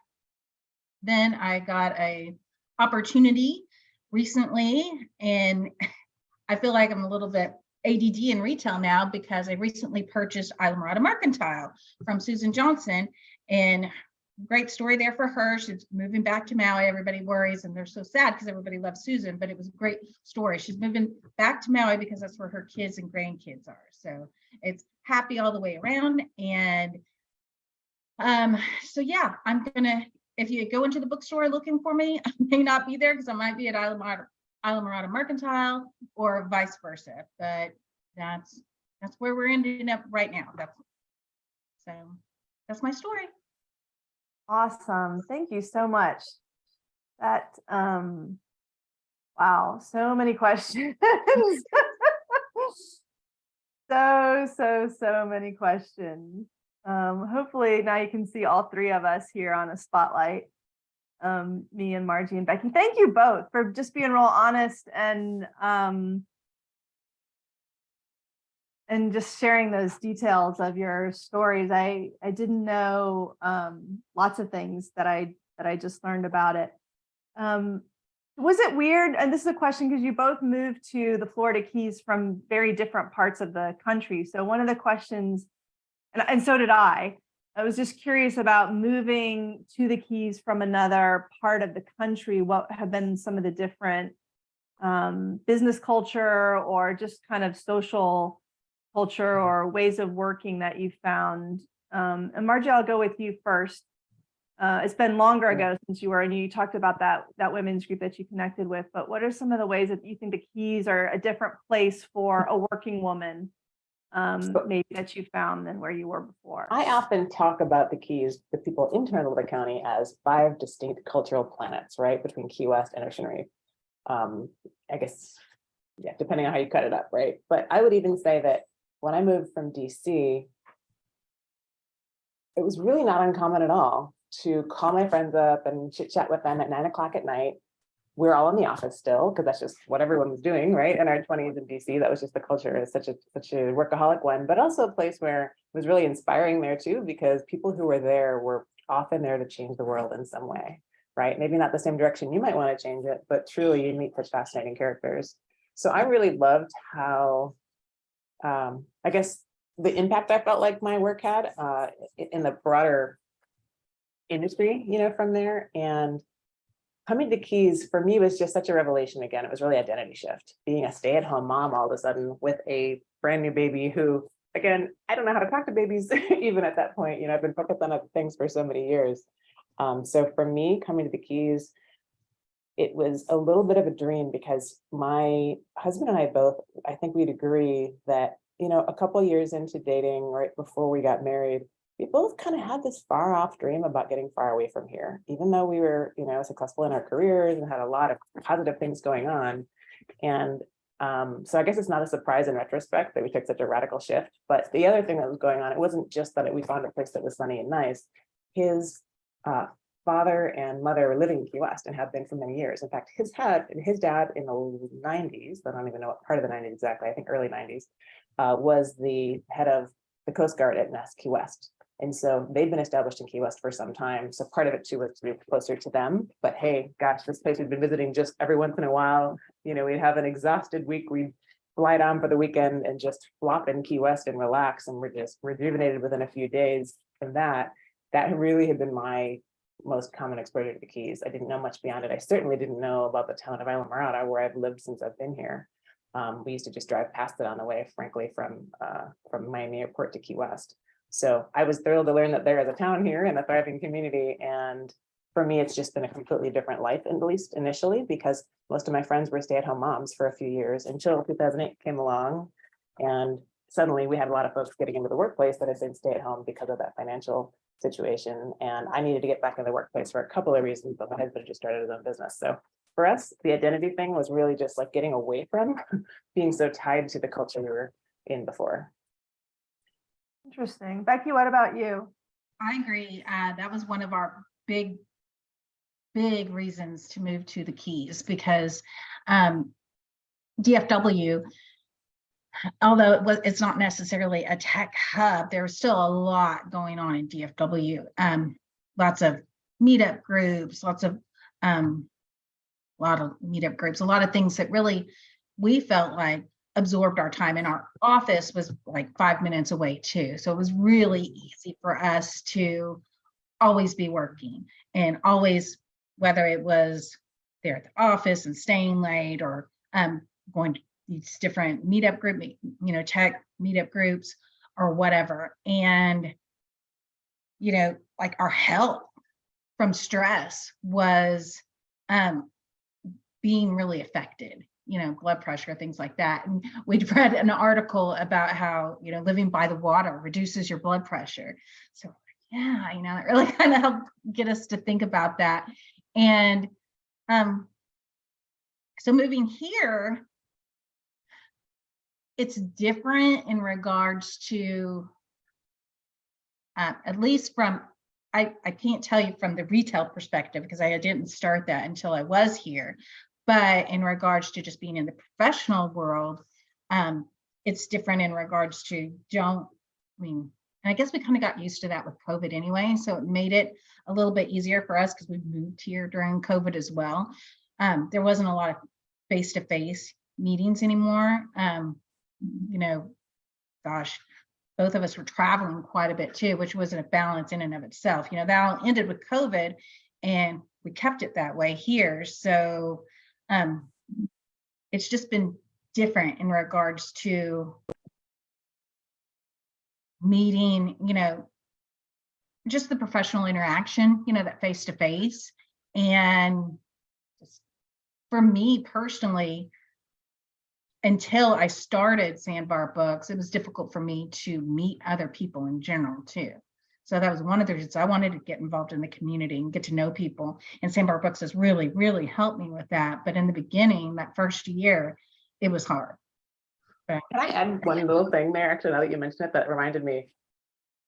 then I got a opportunity recently, and I feel like I'm a little bit ADD in retail now because I recently purchased Islamorada Mercantile from Susan Johnson, and great story there for her. She's moving back to Maui. Everybody worries and they're so sad because everybody loves Susan, but it was a great story. She's moving back to Maui because that's where her kids and grandkids are. So it's happy all the way around. And so yeah, I'm gonna, if you go into the bookstore looking for me, I may not be there because I might be at Islamorada Mercantile or vice versa, but that's where we're ending up right now. That's my story. Awesome. Thank you so much. That, wow, so many questions. So many questions. Hopefully now you can see all three of us here on a spotlight. Me and Margie and Becky. Thank you both for just being real honest and just sharing those details of your stories. I didn't know lots of things that I just learned about it. Was it weird? And this is a question because you both moved to the Florida Keys from very different parts of the country. So one of the questions, and so did I was just curious about moving to the Keys from another part of the country. What have been some of the different business culture or just kind of social culture or ways of working that you found? And Margie, I'll go with you first. It's been longer ago since you were, and you talked about that women's group that you connected with, but what are some of the ways that you think the Keys are a different place for a working woman, maybe that you found than where you were before? I often talk about the Keys, the people internal to the county, as 5 distinct cultural planets, right? Between Key West and Ocean Reef. I guess, yeah, depending on how you cut it up, right? But I would even say that when I moved from DC, it was really not uncommon at all to call my friends up and chit chat with them at 9 o'clock at night. We're all in the office still because that's just what everyone was doing, right? In our 20s in DC, that was just the culture. It's such a workaholic one, but also a place where it was really inspiring there too, because people who were there were often there to change the world in some way, right? Maybe not the same direction you might want to change it, but truly you meet such fascinating characters. So I really loved how, I guess, the impact I felt like my work had in the broader industry, from there. And coming to Keys for me was just such a revelation. Again, it was really identity shift, being a stay-at-home mom all of a sudden with a brand new baby who, again, I don't know how to talk to babies even at that point. I've been focused on other things for so many years. So for me, coming to the Keys, it was a little bit of a dream because my husband and I both, I think we'd agree that, a couple years into dating, right before we got married, we both kind of had this far off dream about getting far away from here, even though we were, successful in our careers and had a lot of positive things going on. And so I guess it's not a surprise in retrospect that we took such a radical shift. But the other thing that was going on, it wasn't just that we found a place that was sunny and nice. His father and mother were living in Key West and have been for many years. In fact, his dad in the 90s, I don't even know what part of the 90s exactly, I think early 90s, was the head of the Coast Guard at Nest Key West. And so they've been established in Key West for some time. So part of it too was to be closer to them. But hey, gosh, this place we've been visiting just every once in a while. You know, we'd have an exhausted week. We'd fly down for the weekend and just flop in Key West and relax. And we're just rejuvenated within a few days. And that really had been my most common exposure to the Keys. I didn't know much beyond it. I certainly didn't know about the town of Isla Morada, where I've lived since I've been here. We used to just drive past it on the way, frankly, from Miami Airport to Key West. So I was thrilled to learn that there is a town here and a thriving community. And for me, it's just been a completely different life, at least initially, because most of my friends were stay-at-home moms for a few years until 2008 came along. And suddenly we had a lot of folks getting into the workplace that had been stay-at-home because of that financial situation. And I needed to get back in the workplace for a couple of reasons, but my husband just started his own business. So for us, the identity thing was really just like getting away from being so tied to the culture we were in before. Interesting. Becky, what about you? I agree. That was one of our big reasons to move to the Keys, because DFW, although it's not necessarily a tech hub, there's still a lot going on in DFW. Lots of meetup groups, a lot of meetup groups, a lot of things that really we felt like absorbed our time, and our office was like 5 minutes away too. So it was really easy for us to always be working, and always, whether it was there at the office and staying late, or going to these different meetup group, tech meetup groups or whatever. And, like our health from stress was being really affected, blood pressure, things like that. And we'd read an article about how, living by the water reduces your blood pressure. So yeah, it really kind of helped get us to think about that. And so moving here, it's different in regards to, at least from, I can't tell you from the retail perspective, because I didn't start that until I was here. But in regards to just being in the professional world, it's different in regards to and I guess we kind of got used to that with COVID anyway. So it made it a little bit easier for us because we moved here during COVID as well. There wasn't a lot of face-to-face meetings anymore. Gosh, both of us were traveling quite a bit too, which wasn't a balance in and of itself. That all ended with COVID, and we kept it that way here. So it's just been different in regards to meeting, just the professional interaction, that face-to-face. And for me personally, until I started Sandbar Books, it was difficult for me to meet other people in general too. So that was one of the reasons I wanted to get involved in the community and get to know people. And Sandbar Books has really, really helped me with that. But in the beginning, that first year, it was hard. Can I add one little thing there? Actually, now that you mentioned it, that reminded me.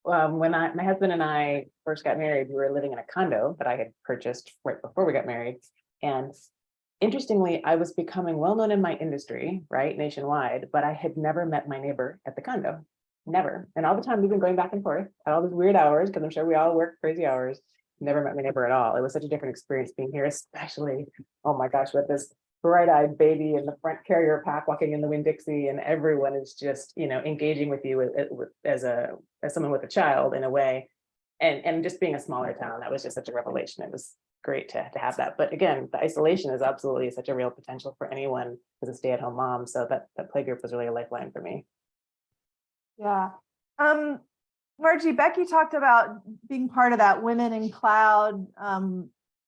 When my husband and I first got married, we were living in a condo that I had purchased right before we got married. And interestingly, I was becoming well known in my industry, right, nationwide, but I had never met my neighbor at the condo. Never. And all the time we've been going back and forth at all these weird hours, because I'm sure we all work crazy hours. Never met my neighbor at all. It was such a different experience being here, especially, oh my gosh, with this bright-eyed baby in the front carrier pack walking in the Winn-Dixie, and everyone is just, engaging with you as someone with a child in a way. And just being a smaller town, that was just such a revelation. It was great to have that. But again, the isolation is absolutely such a real potential for anyone as a stay-at-home mom. So that playgroup was really a lifeline for me. Yeah. Margie, Becky talked about being part of that Women in Cloud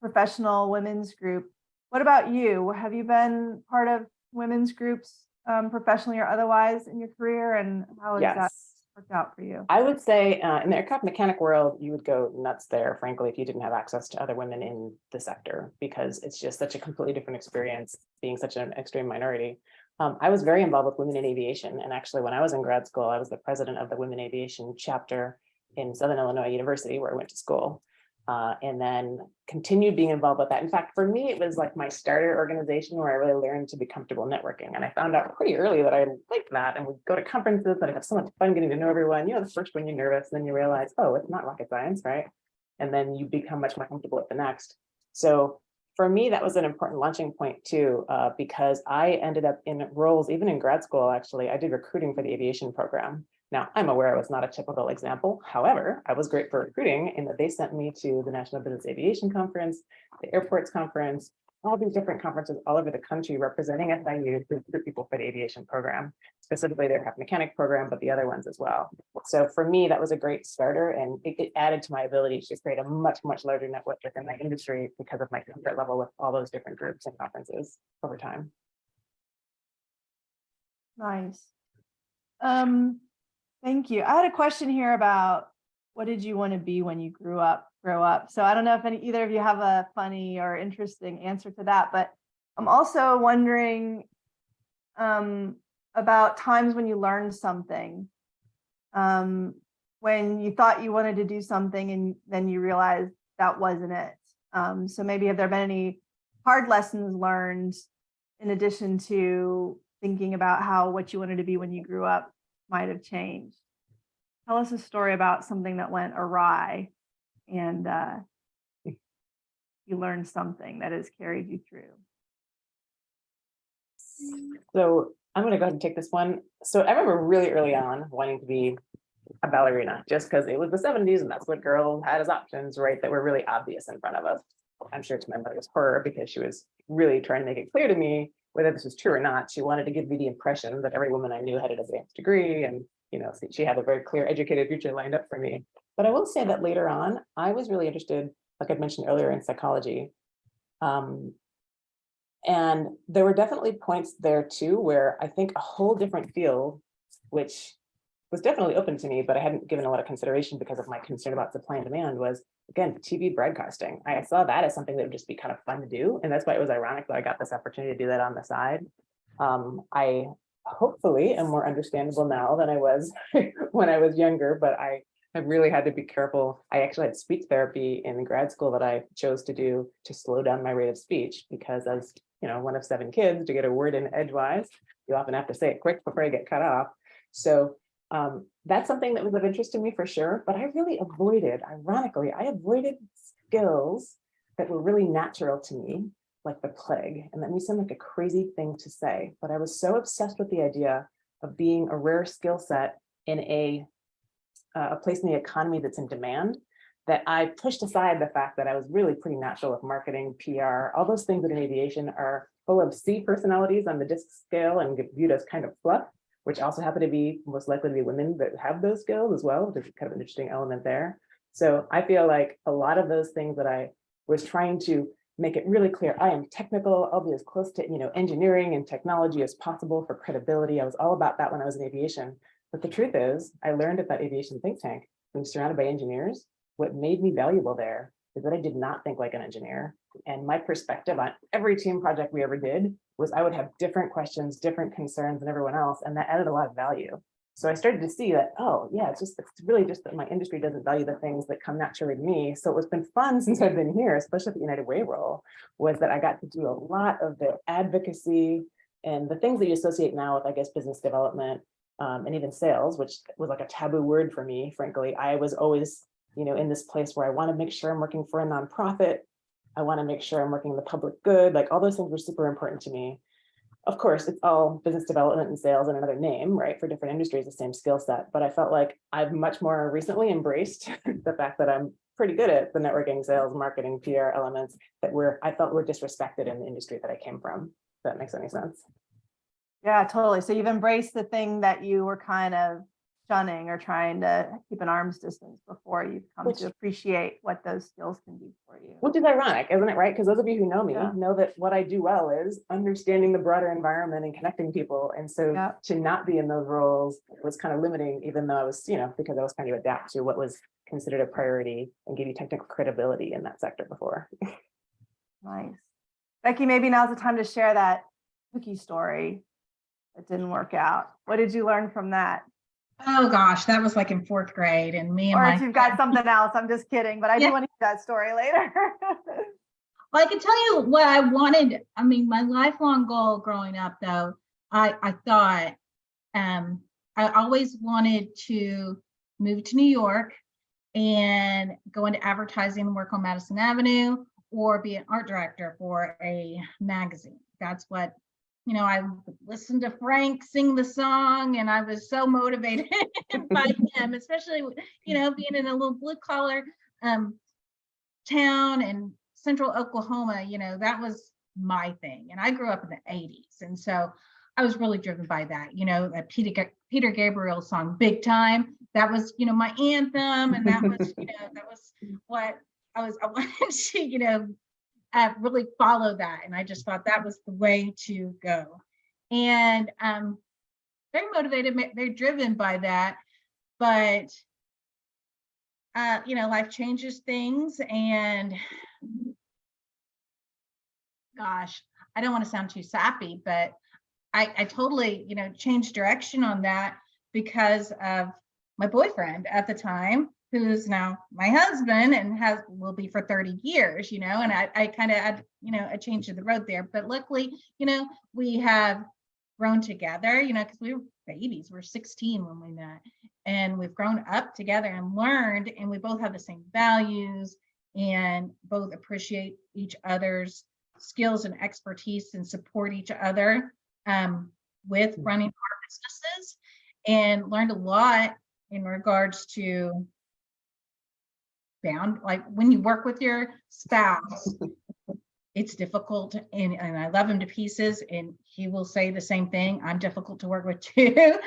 professional women's group. What about you? Have you been part of women's groups professionally or otherwise in your career? And how has that worked out for you? I would say in the aircraft mechanic world, you would go nuts there, frankly, if you didn't have access to other women in the sector, because it's just such a completely different experience being such an extreme minority. I was very involved with women in aviation. And actually, when I was in grad school, I was the president of the Women Aviation chapter in Southern Illinois University, where I went to school. and then continued being involved with that. In fact, for me, it was like my starter organization where I really learned to be comfortable networking. And I found out pretty early that I liked that and would go to conferences and I'd have so much fun getting to know everyone. You know, the first one you're nervous, and then you realize, oh, it's not rocket science, right? And then you become much more comfortable with the next. So for me, that was an important launching point too, because I ended up in roles, even in grad school, actually, I did recruiting for the aviation program. Now, I'm aware I was not a typical example. However, I was great for recruiting in that they sent me to the National Business Aviation Conference, the Airports Conference, all these different conferences all over the country representing SIU to recruit people for the aviation program, specifically their aircraft mechanic program, but the other ones as well. So for me, that was a great starter, and it added to my ability to create a much, much larger network within my industry because of my comfort level with all those different groups and conferences over time. Nice. Thank you. I had a question here about what did you want to be when you grow up? So I don't know if either of you have a funny or interesting answer to that, but I'm also wondering about times when you learned something, when you thought you wanted to do something and then you realized that wasn't it. So maybe have there been any hard lessons learned in addition to thinking about what you wanted to be when you grew up might have changed? Tell us a story about something that went awry and you learned something that has carried you through. So I'm going to go ahead and take this one. So I remember really early on wanting to be a ballerina just because it was the 70s and that's what girls had as options, right? That were really obvious in front of us. I'm sure to my mother's horror, because she was really trying to make it clear to me whether this was true or not. She wanted to give me the impression that every woman I knew had an advanced degree, and you know, she had a very clear educated future lined up for me. But I will say that later on, I was really interested, like I mentioned earlier, in psychology. And there were definitely points there too, where I think a whole different field, which was definitely open to me, but I hadn't given a lot of consideration because of my concern about supply and demand, was again, TV broadcasting. I saw that as something that would just be kind of fun to do. And that's why it was ironic that I got this opportunity to do that on the side. I hopefully am more understandable now than I was when I was younger, but I have really had to be careful. I actually had speech therapy in grad school that I chose to do to slow down my rate of speech, because as you know, one of 7 kids, to get a word in edgewise, you often have to say it quick before I get cut off. So that's something that was of interest to me for sure, but I really avoided, ironically, I avoided skills that were really natural to me, like the plague. And that may sound like a crazy thing to say, but I was so obsessed with the idea of being a rare skill set in a place in the economy that's in demand, that I pushed aside the fact that I was really pretty natural with marketing, PR, all those things that in aviation are full of C personalities on the disc scale and get viewed as kind of fluff, which also happen to be most likely to be women that have those skills as well, which is kind of an interesting element there. So I feel like a lot of those things that I was trying to make it really clear, I am technical, I'll be as close to engineering and technology as possible for credibility. I was all about that when I was in aviation. But the truth is, I learned at that aviation think tank, being surrounded by engineers, what made me valuable there is that I did not think like an engineer. And my perspective on every team project we ever did was I would have different questions, different concerns than everyone else, and that added a lot of value. So I started to see that, oh yeah, it's really just that my industry doesn't value the things that come naturally to me. So what's been fun since I've been here, especially at the United Way role, was that I got to do a lot of the advocacy and the things that you associate now with, I guess, business development and even sales, which was like a taboo word for me, frankly. I was always, in this place where I want to make sure I'm working for a nonprofit. I want to make sure I'm working in the public good. Like all those things were super important to me. Of course, it's all business development and sales and another name, right? For different industries, the same skill set. But I felt like I've much more recently embraced the fact that I'm pretty good at the networking, sales, marketing, PR elements that I felt were disrespected in the industry that I came from. If that makes any sense. Yeah, totally. So you've embraced the thing that you were kind of shunning or trying to keep an arm's distance before you've come to appreciate what those skills can do for you. Which is ironic, isn't it, right? Because those of you who know me know that what I do well is understanding the broader environment and connecting people. And so to not be in those roles was kind of limiting, even though I was, because I was trying to adapt to what was considered a priority and give you technical credibility in that sector before. Nice. Becky, maybe now's the time to share that cookie story that didn't work out. What did you learn from that? Oh gosh, that was like in 4th grade, and me and Or my if you've got something else, I'm just kidding, but I do Yeah. want to hear that story later. Well, I can tell you what I wanted. I mean, my lifelong goal growing up, though, I thought I always wanted to move to New York and go into advertising and work on Madison Avenue, or be an art director for a magazine. That's what, I listened to Frank sing the song, and I was so motivated by him, especially, being in a little blue collar town in central Oklahoma, that was my thing. And I grew up in the 80s. And so I was really driven by that, that Peter Gabriel song, Big Time. That was, my anthem. And that was, that was what I wanted to, really follow that. And I just thought that was the way to go. And very motivated, very driven by that. But life changes things, and gosh, I don't want to sound too sappy, but I totally, changed direction on that because of my boyfriend at the time, who's now my husband and will be for 30 years, and I kind of had, a change of the road there. But luckily, we have grown together, because we were babies. We were 16 when we met, and we've grown up together and learned, and we both have the same values and both appreciate each other's skills and expertise and support each other with running our businesses, and learned a lot in regards to like when you work with your spouse, it's difficult, and I love him to pieces, and he will say the same thing. I'm difficult to work with too,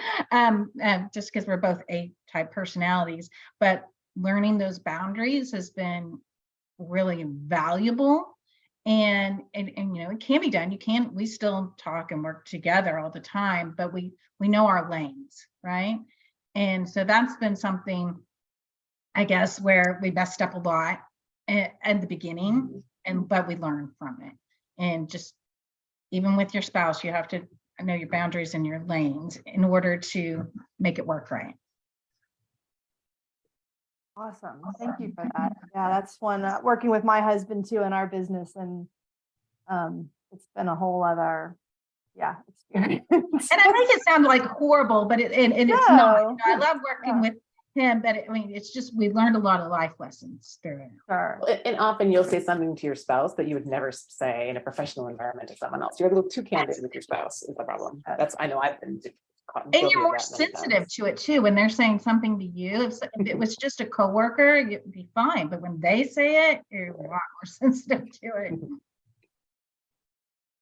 just because we're both A-type personalities. But learning those boundaries has been really valuable, and it can be done. We still talk and work together all the time, but we know our lanes, right? And so that's been something, I guess, where we messed up a lot at the beginning. But we learn from it. And just even with your spouse, you have to know your boundaries and your lanes in order to make it work right. Awesome. Thank you for that. Yeah, that's one, working with my husband too in our business, and it's been a whole other, experience. And I make it sound like horrible, but it's not. I love working with him, but it's just, we learned a lot of life lessons through it. Sure. And often you'll say something to your spouse that you would never say in a professional environment to someone else. You're a little too candid with your spouse is the problem. I know I've been caught. And you're more sensitive to it too. When they're saying something to you, if it was just a coworker, it'd be fine. But when they say it, you're a lot more sensitive to it.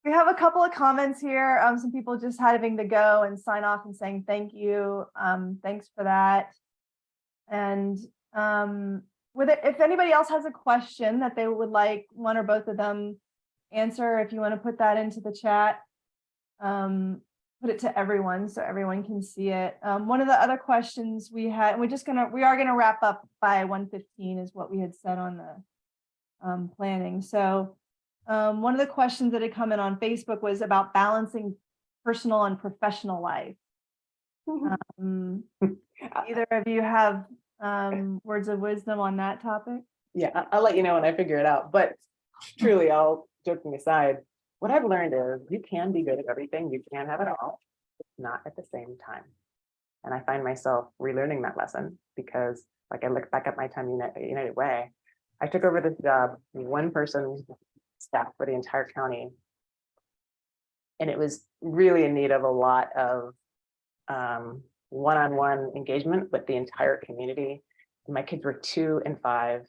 We have a couple of comments here. Some people just having to go and sign off and saying thank you. Thanks for that. And if anybody else has a question that they would like one or both of them answer, if you want to put that into the chat, put it to everyone so everyone can see it. One of the other questions we had, and we are gonna wrap up by 1:15 is what we had said on the planning. So one of the questions that had come in on Facebook was about balancing personal and professional life. Either of you have words of wisdom on that topic? Yeah, I'll let you know when I figure it out. But truly, all joking aside, what I've learned is you can be good at everything. You can have it all, but not at the same time. And I find myself relearning that lesson because, like, I look back at my time at United Way. I took over this job, one person staff for the entire county. And it was really in need of a lot of one-on-one engagement with the entire community. My kids were 2 and 5.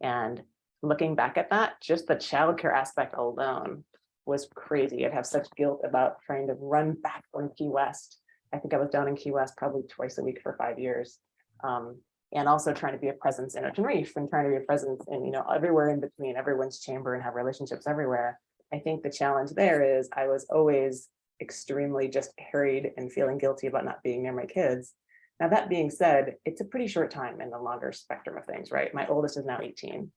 And looking back at that, just the childcare aspect alone was crazy. I'd have such guilt about trying to run back from Key West. I think I was down in Key West probably twice a week for 5 years. And also trying to be a presence in a Tenerife and trying to be a presence in, everywhere in between, everyone's chamber, and have relationships everywhere. I think the challenge there is I was always extremely just harried and feeling guilty about not being near my kids. Now, that being said, it's a pretty short time in the longer spectrum of things, right? My oldest is now 18.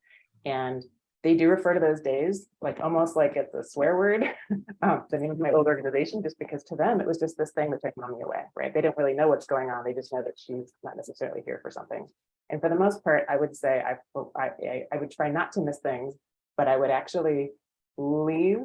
And they do refer to those days like almost like it's a swear word. The name of my old organization, just because to them it was just this thing to take mommy away, right? They don't really know what's going on. They just know that she's not necessarily here for something. And for the most part, I would say I would try not to miss things, but I would actually leave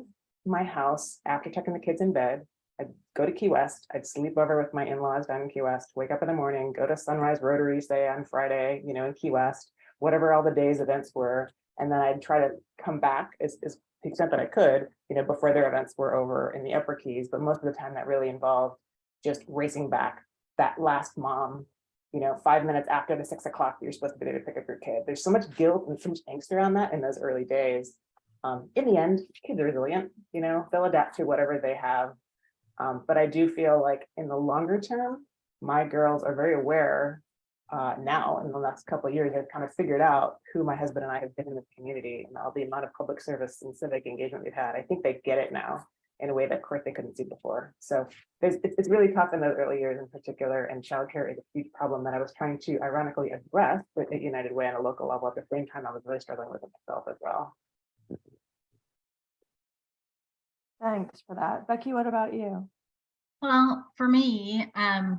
my house after tucking the kids in bed. I'd go to Key West. I'd sleep over with my in-laws down in Key West, wake up in the morning, go to Sunrise Rotary, say on Friday, in Key West, whatever all the day's events were. And then I'd try to come back as the extent that I could, before their events were over in the Upper Keys. But most of the time that really involved just racing back that last mom, 5 minutes after the 6 o'clock you're supposed to be there to pick up your kid. There's so much guilt and so much angst around that in those early days. In the end, kids are resilient, they'll adapt to whatever they have. But I do feel like in the longer term, my girls are very aware now in the last couple of years. They've kind of figured out who my husband and I have been in the community and all the amount of public service and civic engagement we've had. I think they get it now in a way that, of course, they couldn't see before. So it's really tough in those early years in particular, and childcare is a huge problem that I was trying to ironically address at United Way on a local level. At the same time, I was really struggling with it myself as well. Thanks for that. Becky, what about you? Well, for me, I've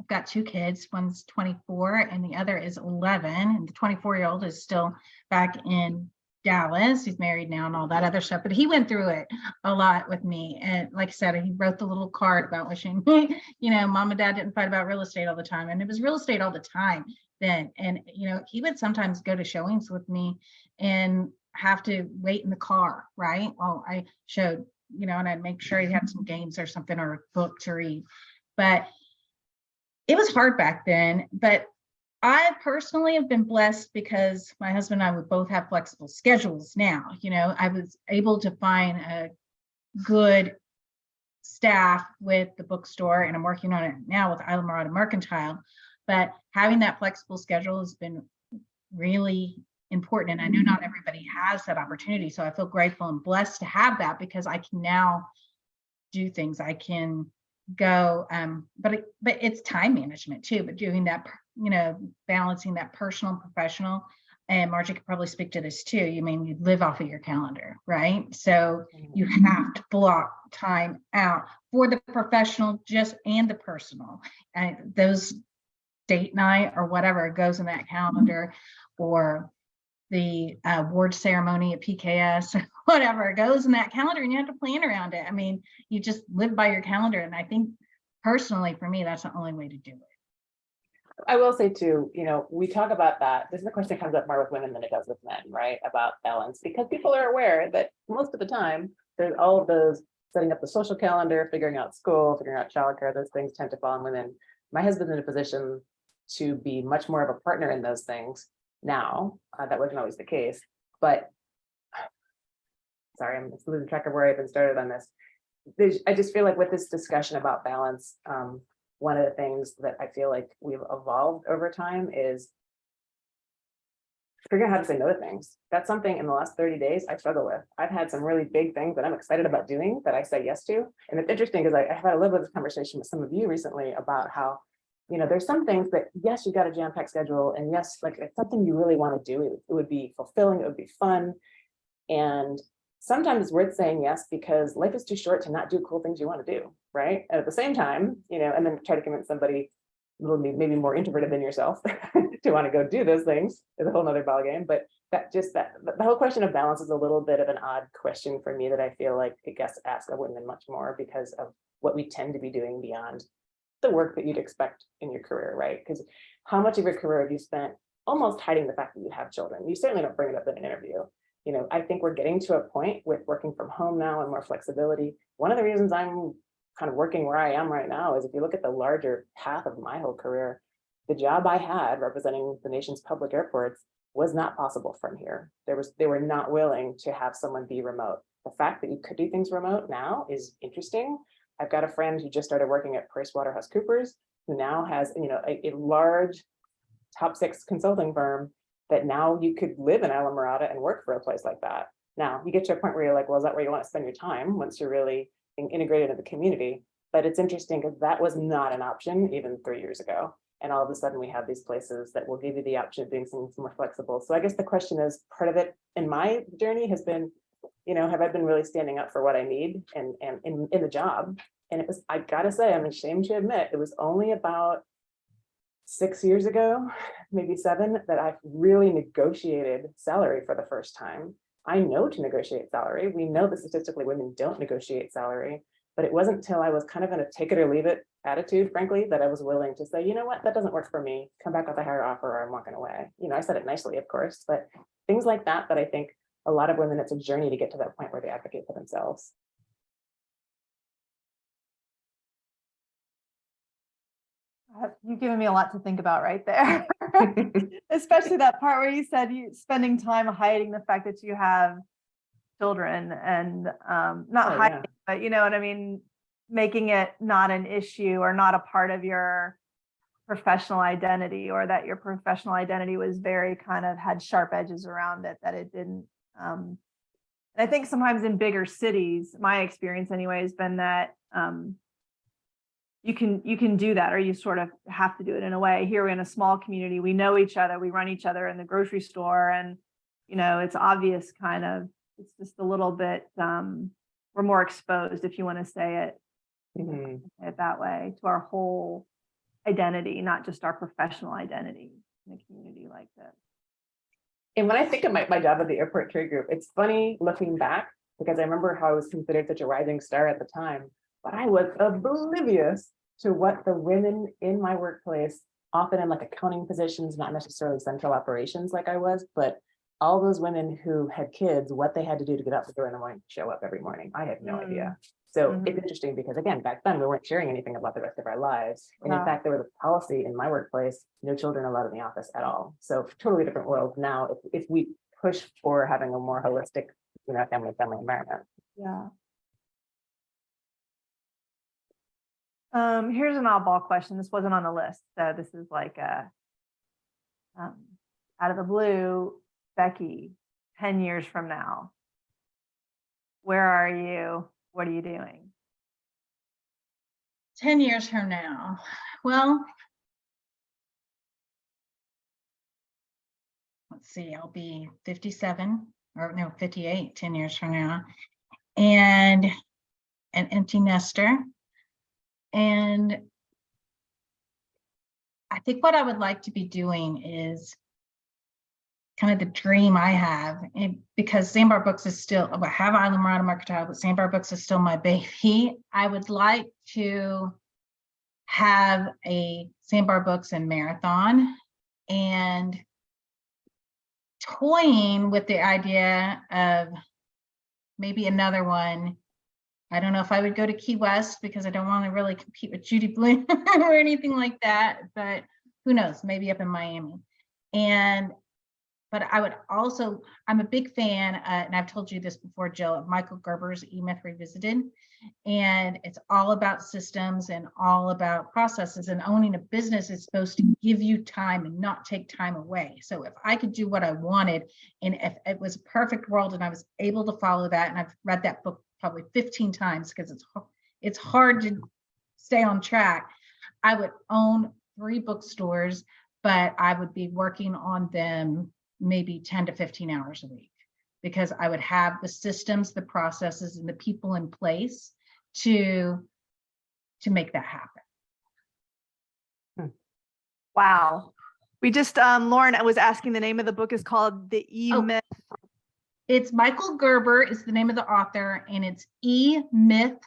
got two kids. One's 24 and the other is 11. And the 24-year-old is still back in Dallas. He's married now and all that other stuff, but he went through it a lot with me. And like I said, he wrote the little card about wishing, mom and dad didn't fight about real estate all the time. And it was real estate all the time then. And, he would sometimes go to showings with me and have to wait in the car, right? While I showed, and I'd make sure he had some games or something or a book to read. But it was hard back then. But I personally have been blessed because my husband and I would both have flexible schedules now. I was able to find a good staff with the bookstore, and I'm working on it now with Islamorada Mercantile. But having that flexible schedule has been really important. And I know not everybody has that opportunity. So I feel grateful and blessed to have that because I can now do things. I can go, but it's time management too, but doing that, balancing that personal and professional. And Margie could probably speak to this too. You live off of your calendar, right? So you have to block time out for the professional and the personal. And those date night or whatever goes in that calendar, or the award ceremony at PKS or whatever goes in that calendar, and you have to plan around it. You just live by your calendar. And I think personally for me, that's the only way to do it. I will say too, we talk about that. This is a question that comes up more with women than it does with men, right? About balance, because people are aware that most of the time there's all of those setting up the social calendar, figuring out school, figuring out childcare, those things tend to fall on women. My husband's in a position to be much more of a partner in those things now. That wasn't always the case, but sorry, I'm just losing track of where I even started on this. I just feel like with this discussion about balance, one of the things that I feel like we've evolved over time is figuring out how to say no to things. That's something in the last 30 days I struggle with. I've had some really big things that I'm excited about doing that I say yes to. And it's interesting because I've had a little bit of this conversation with some of you recently about how, there's some things that, yes, you got a jam-packed schedule, and yes, like it's something you really want to do. It would be fulfilling, it would be fun. And sometimes it's worth saying yes, because life is too short to not do cool things you want to do, right? And at the same time, and then try to convince somebody a little maybe more introverted than yourself to want to go do those things is a whole nother ballgame. But the whole question of balance is a little bit of an odd question for me that I feel like it gets asked of women much more because of what we tend to be doing beyond the work that you'd expect in your career, right? Because how much of your career have you spent almost hiding the fact that you have children? You certainly don't bring it up in an interview. I think we're getting to a point with working from home now and more flexibility. One of the reasons I'm kind of working where I am right now is if you look at the larger path of my whole career, the job I had representing the nation's public airports was not possible from here. They were not willing to have someone be remote. The fact that you could do things remote now is interesting. I've got a friend who just started working at PricewaterhouseCoopers, who now has a large top 6 consulting firm that now you could live in Islamorada and work for a place like that. Now you get to a point where you're like, well, is that where you want to spend your time once you're really integrated into the community? But it's interesting because that was not an option even 3 years ago. And all of a sudden we have these places that will give you the option of doing something more flexible. So I guess the question is, part of it in my journey has been, have I been really standing up for what I need and in the job? And it was, I gotta say, I'm ashamed to admit, it was only about 6 years ago, maybe 7, that I really negotiated salary for the first time. I know to negotiate salary. We know that statistically women don't negotiate salary, but it wasn't until I was kind of in a take it or leave it attitude, frankly, that I was willing to say, you know what, that doesn't work for me. Come back with a higher offer or I'm walking away. I said it nicely, of course, but things like that I think a lot of women, it's a journey to get to that point where they advocate for themselves. You've given me a lot to think about right there. Especially that part where you said you spending time hiding the fact that you have children and not hiding, but you know what I mean, making it not an issue or not a part of your professional identity, or that your professional identity was very kind of had sharp edges around it, that it didn't. And I think sometimes in bigger cities, my experience anyway has been that you can do that, or you sort of have to do it in a way. Here we're in a small community, we know each other, we run each other in the grocery store, and it's obvious kind of, it's just a little bit we're more exposed, if you want to say it, say it that way, to our whole identity, not just our professional identity in a community like this. And when I think of my job at the airport trade group, it's funny looking back, because I remember how I was considered such a rising star at the time, but I was oblivious to what the women in my workplace, often in like accounting positions, not necessarily central operations like I was, but all those women who had kids, what they had to do to get out the door in the morning, to show up every morning. I had no idea. So it's interesting because, again, back then we weren't sharing anything about the rest of our lives. And in fact, there was a policy in my workplace, no children allowed in the office at all. So totally different world now if we push for having a more holistic, family environment. Yeah. Here's an oddball question. This wasn't on the list, so this is like a out of the blue. Becky, 10 years from now, where are you? What are you doing? 10 years from now. Well, let's see, I'll be 57 or no, 58, 10 years from now, and an empty nester. And I think what I would like to be doing is kind of the dream I have, because Sandbar Books is still, I have Island Marauder Mercantile, but Sandbar Books is still my baby. I would like to have a Sandbar Books and marathon, and toying with the idea of maybe another one. I don't know if I would go to Key West, because I don't want to really compete with Judy Bloom or anything like that, but who knows, maybe up in Miami. But I would also, I'm a big fan, and I've told you this before, Jill, of Michael Gerber's E-Myth Revisited. And it's all about systems and all about processes, and owning a business is supposed to give you time and not take time away. So if I could do what I wanted, and if it was a perfect world and I was able to follow that, and I've read that book probably 15 times because it's hard to stay on track, I would own 3 bookstores, but I would be working on them maybe 10 to 15 hours a week, because I would have the systems, the processes, and the people in place to make that happen. Wow. We just, Lauren was asking, the name of the book is called The E-Myth. It's Michael Gerber is the name of the author, and it's E-Myth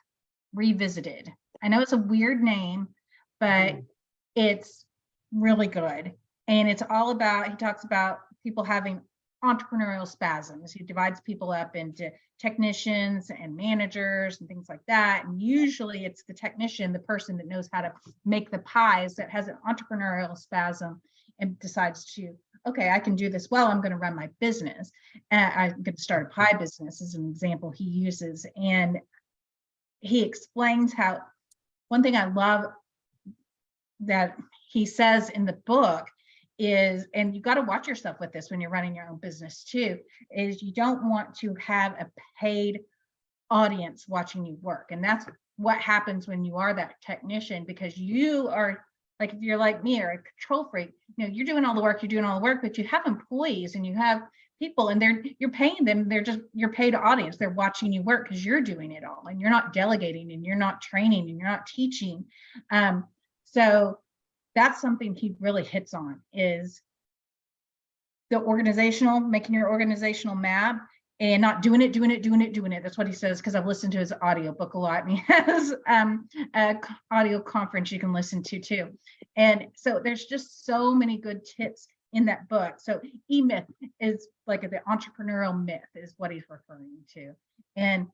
Revisited. I know it's a weird name, but it's really good. And it's all about, he talks about people having entrepreneurial spasms. He divides people up into technicians and managers and things like that. And usually it's the technician, the person that knows how to make the pies, that has an entrepreneurial spasm and decides to, okay, I can do this well, I'm going to run my business. And I'm going to start a pie business as an example he uses. And he explains how, one thing I love that he says in the book is, and you got to watch yourself with this when you're running your own business too, is you don't want to have a paid audience watching you work. And that's what happens when you are that technician, because you are like if you're like me or a control freak, you're doing all the work, but you have employees and you have people and you're paying them. They're just your paid audience. They're watching you work because you're doing it all and you're not delegating and you're not training and you're not teaching. So that's something he really hits on is making your organizational map and not doing it. That's what he says, because I've listened to his audio book a lot, and he has a audio conference you can listen to too. And so there's just so many good tips in that book. So E-Myth is like the entrepreneurial myth is what he's referring to. And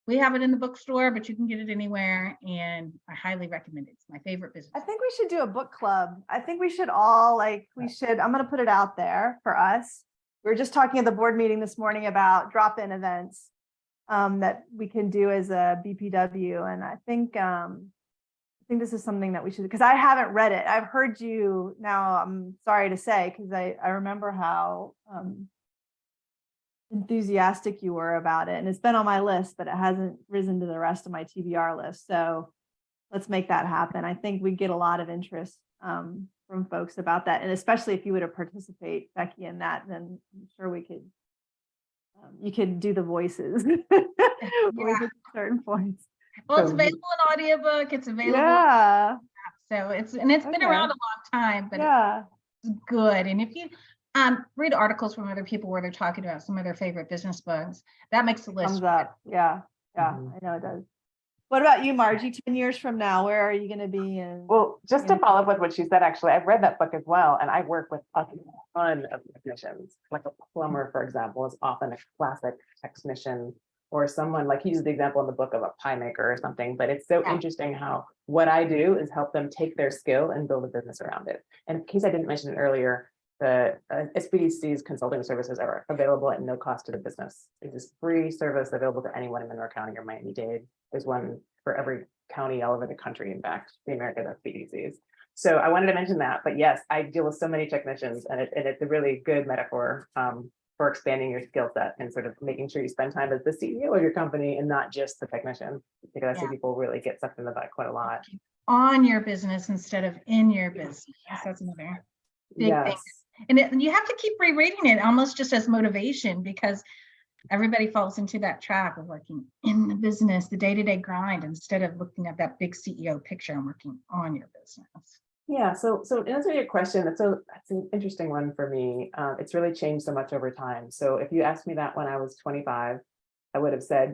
we have it in the bookstore, but you can get it anywhere. And I highly recommend it. It's my favorite business. I think we should do a book club. I think we should all I'm going to put it out there for us. We were just talking at the board meeting this morning about drop-in events that we can do as a BPW. And I think this is something that we should, because I haven't read it. I've heard you now, I'm sorry to say, because I remember how enthusiastic you were about it. And it's been on my list, but it hasn't risen to the rest of my TBR list. So let's make that happen. I think we get a lot of interest from folks about that. And especially if you were to participate, Becky, in that, then I'm sure we could, you could do the voices with certain points. Well, it's available in audiobook. It's available. Yeah. So it's been around a long time, but it's good. And if you read articles from other people where they're talking about some of their favorite business books, that makes the list. Comes up. Yeah. I know it does. What about you, Margie? 10 years from now, where are you going to be? Well, just to follow up with what she said, actually, I've read that book as well, and I work with a ton of technicians. Like a plumber, for example, is often a classic technician, or someone like he used the example in the book of a pie maker or something. But it's so interesting how what I do is help them take their skill and build a business around it. And in case I didn't mention it earlier, the SBDC's consulting services are available at no cost to the business. It's this free service available to anyone in Monroe County or Miami-Dade. There's one for every county all over the country, in fact, the American SBDCs. So I wanted to mention that, but yes, I deal with so many technicians, and it's a really good metaphor for expanding your skill set and sort of making sure you spend time as the CEO of your company and not just the technician, because I see people really get sucked in the butt quite a lot. On your business instead of in your business. That's another big thing. And you have to keep rereading it almost just as motivation, because everybody falls into that trap of working in the business, the day-to-day grind, instead of looking at that big CEO picture and working on your business. Yeah, so to answer your question, that's an interesting one for me. It's really changed so much over time. So if you asked me that when I was 25, I would have said,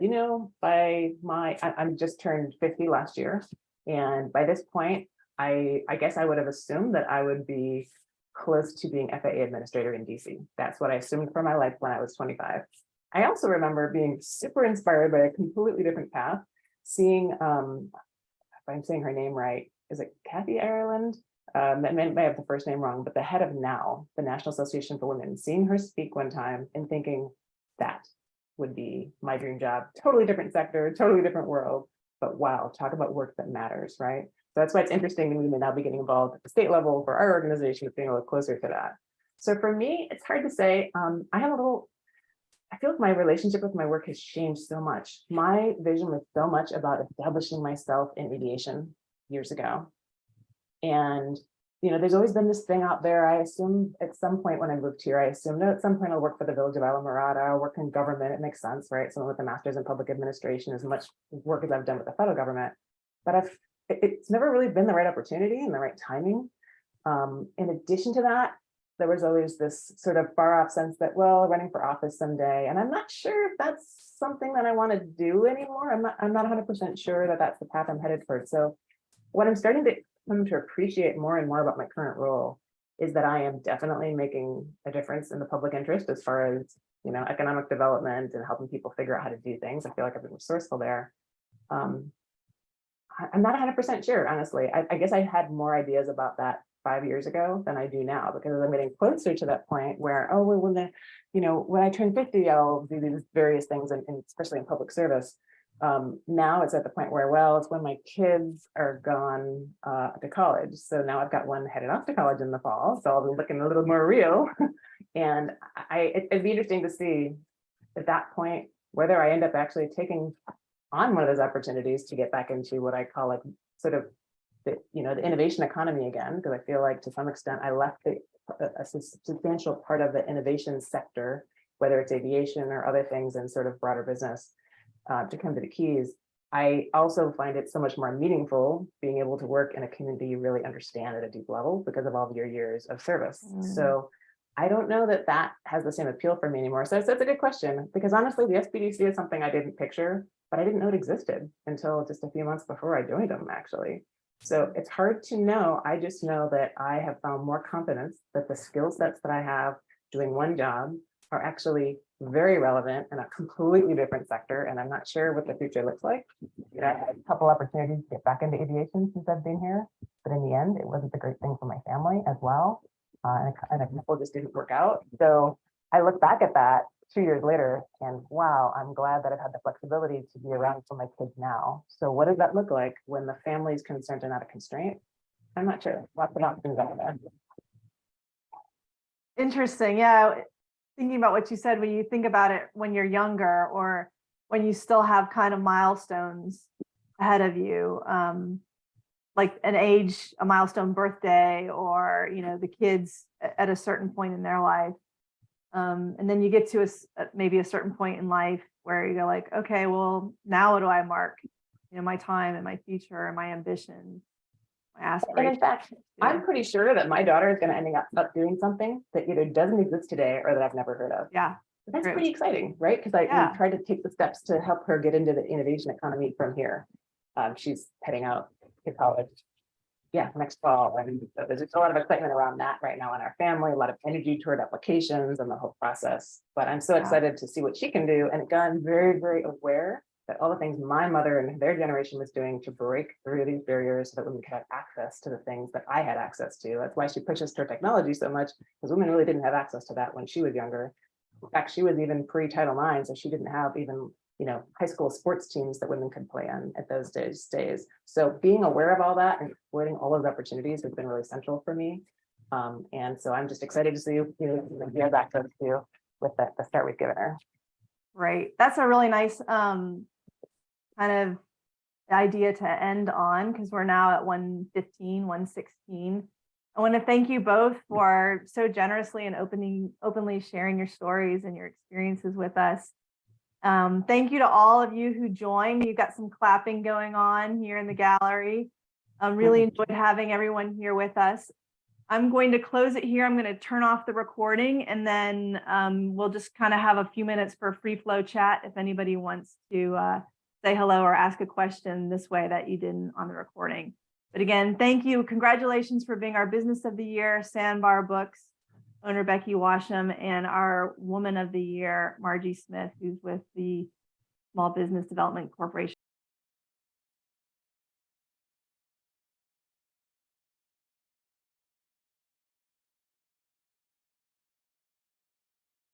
I'm just turned 50 last year. And by this point, I guess I would have assumed that I would be close to being FAA administrator in DC. That's what I assumed for my life when I was 25. I also remember being super inspired by a completely different path, seeing, if I'm saying her name right, is it Kathy Ireland? I may have the first name wrong, but the head of NOW, the National Association for Women, seeing her speak one time and thinking that would be my dream job. Totally different sector, totally different world, but wow, talk about work that matters, right? So that's why it's interesting that we may now be getting involved at the state level for our organization, being a little closer to that. So for me, it's hard to say. I feel like my relationship with my work has changed so much. My vision was so much about establishing myself in aviation years ago. And, there's always been this thing out there. I assumed at some point when I moved here, I assumed that at some point I'll work for the Village of Islamorada, I'll work in government. It makes sense, right? Someone with a master's in public administration, as much work as I've done with the federal government. But it's never really been the right opportunity and the right timing. In addition to that, there was always this sort of far off sense that, well, running for office someday, and I'm not sure if that's something that I want to do anymore. I'm not 100% sure that that's the path I'm headed for. So what I'm starting to come to appreciate more and more about my current role is that I am definitely making a difference in the public interest as far as, economic development and helping people figure out how to do things. I feel like I've been resourceful there. I'm not 100% sure, honestly. I guess I had more ideas about that 5 years ago than I do now, because I'm getting closer to that point where, when I turn 50, I'll do these various things, and especially in public service. Now it's at the point where, well, it's when my kids are gone to college. So now I've got one headed off to college in the fall, so I'll be looking a little more real. And it'd be interesting to see at that point whether I end up actually taking on one of those opportunities to get back into what I call like sort of the innovation economy again, because I feel like to some extent I left a substantial part of the innovation sector, whether it's aviation or other things in sort of broader business, to come to the Keys. I also find it so much more meaningful being able to work in a community you really understand at a deep level because of all of your years of service. So I don't know that that has the same appeal for me anymore. So that's a good question, because honestly, the SBDC is something I didn't picture, but I didn't know it existed until just a few months before I joined them, actually. So it's hard to know. I just know that I have found more confidence that the skill sets that I have doing one job are actually very relevant in a completely different sector. And I'm not sure what the future looks like. I had a couple opportunities to get back into aviation since I've been here, but in the end, it wasn't a great thing for my family as well. And a couple just didn't work out. So I look back at that 2 years later and wow, I'm glad that I've had the flexibility to be around for my kids now. So what does that look like when the family is concerned and not a constraint? I'm not sure. Lots of options out there. Interesting. Yeah. Thinking about what you said, when you think about it when you're younger or when you still have kind of milestones ahead of you, like a milestone birthday, or, the kids at a certain point in their life. And then you get to maybe a certain point in life where you go like, okay, well, now what do I mark? My time and my future and my ambition, my aspirations. And in fact, I'm pretty sure that my daughter is going to end up doing something that either doesn't exist today or that I've never heard of. Yeah. That's True. pretty exciting, right? Because we tried to take the steps to help her get into the innovation economy from here. She's heading out to college, next fall. And there's just a lot of excitement around that right now in our family, a lot of energy toward applications and the whole process. But I'm so excited to see what she can do. And again, I'm very, very aware that all the things my mother and their generation was doing to break through these barriers so that women could have access to the things that I had access to. That's why she pushes toward technology so much, because women really didn't have access to that when she was younger. In fact, she was even pre-Title IX, so she didn't have even high school sports teams that women could play on at those days. So being aware of all that and exploiting all those opportunities has been really central for me. And so I'm just excited to see what she has access to with the start we've given her. Right. That's a really nice kind of idea to end on, because we're now at 1:15, 1:16. I want to thank you both for so generously and openly sharing your stories and your experiences with us. Thank you to all of you who joined. You've got some clapping going on here in the gallery. Really enjoyed having everyone here with us. I'm going to close it here. I'm going to turn off the recording, and then we'll just kind of have a few minutes for free flow chat if anybody wants to say hello or ask a question this way that you didn't on the recording. But again, thank you. Congratulations for being our Business of the Year, Sandbar Books owner Becky Washam, and our Woman of the Year, Margie Smith, who's with the Small Business Development Corporation.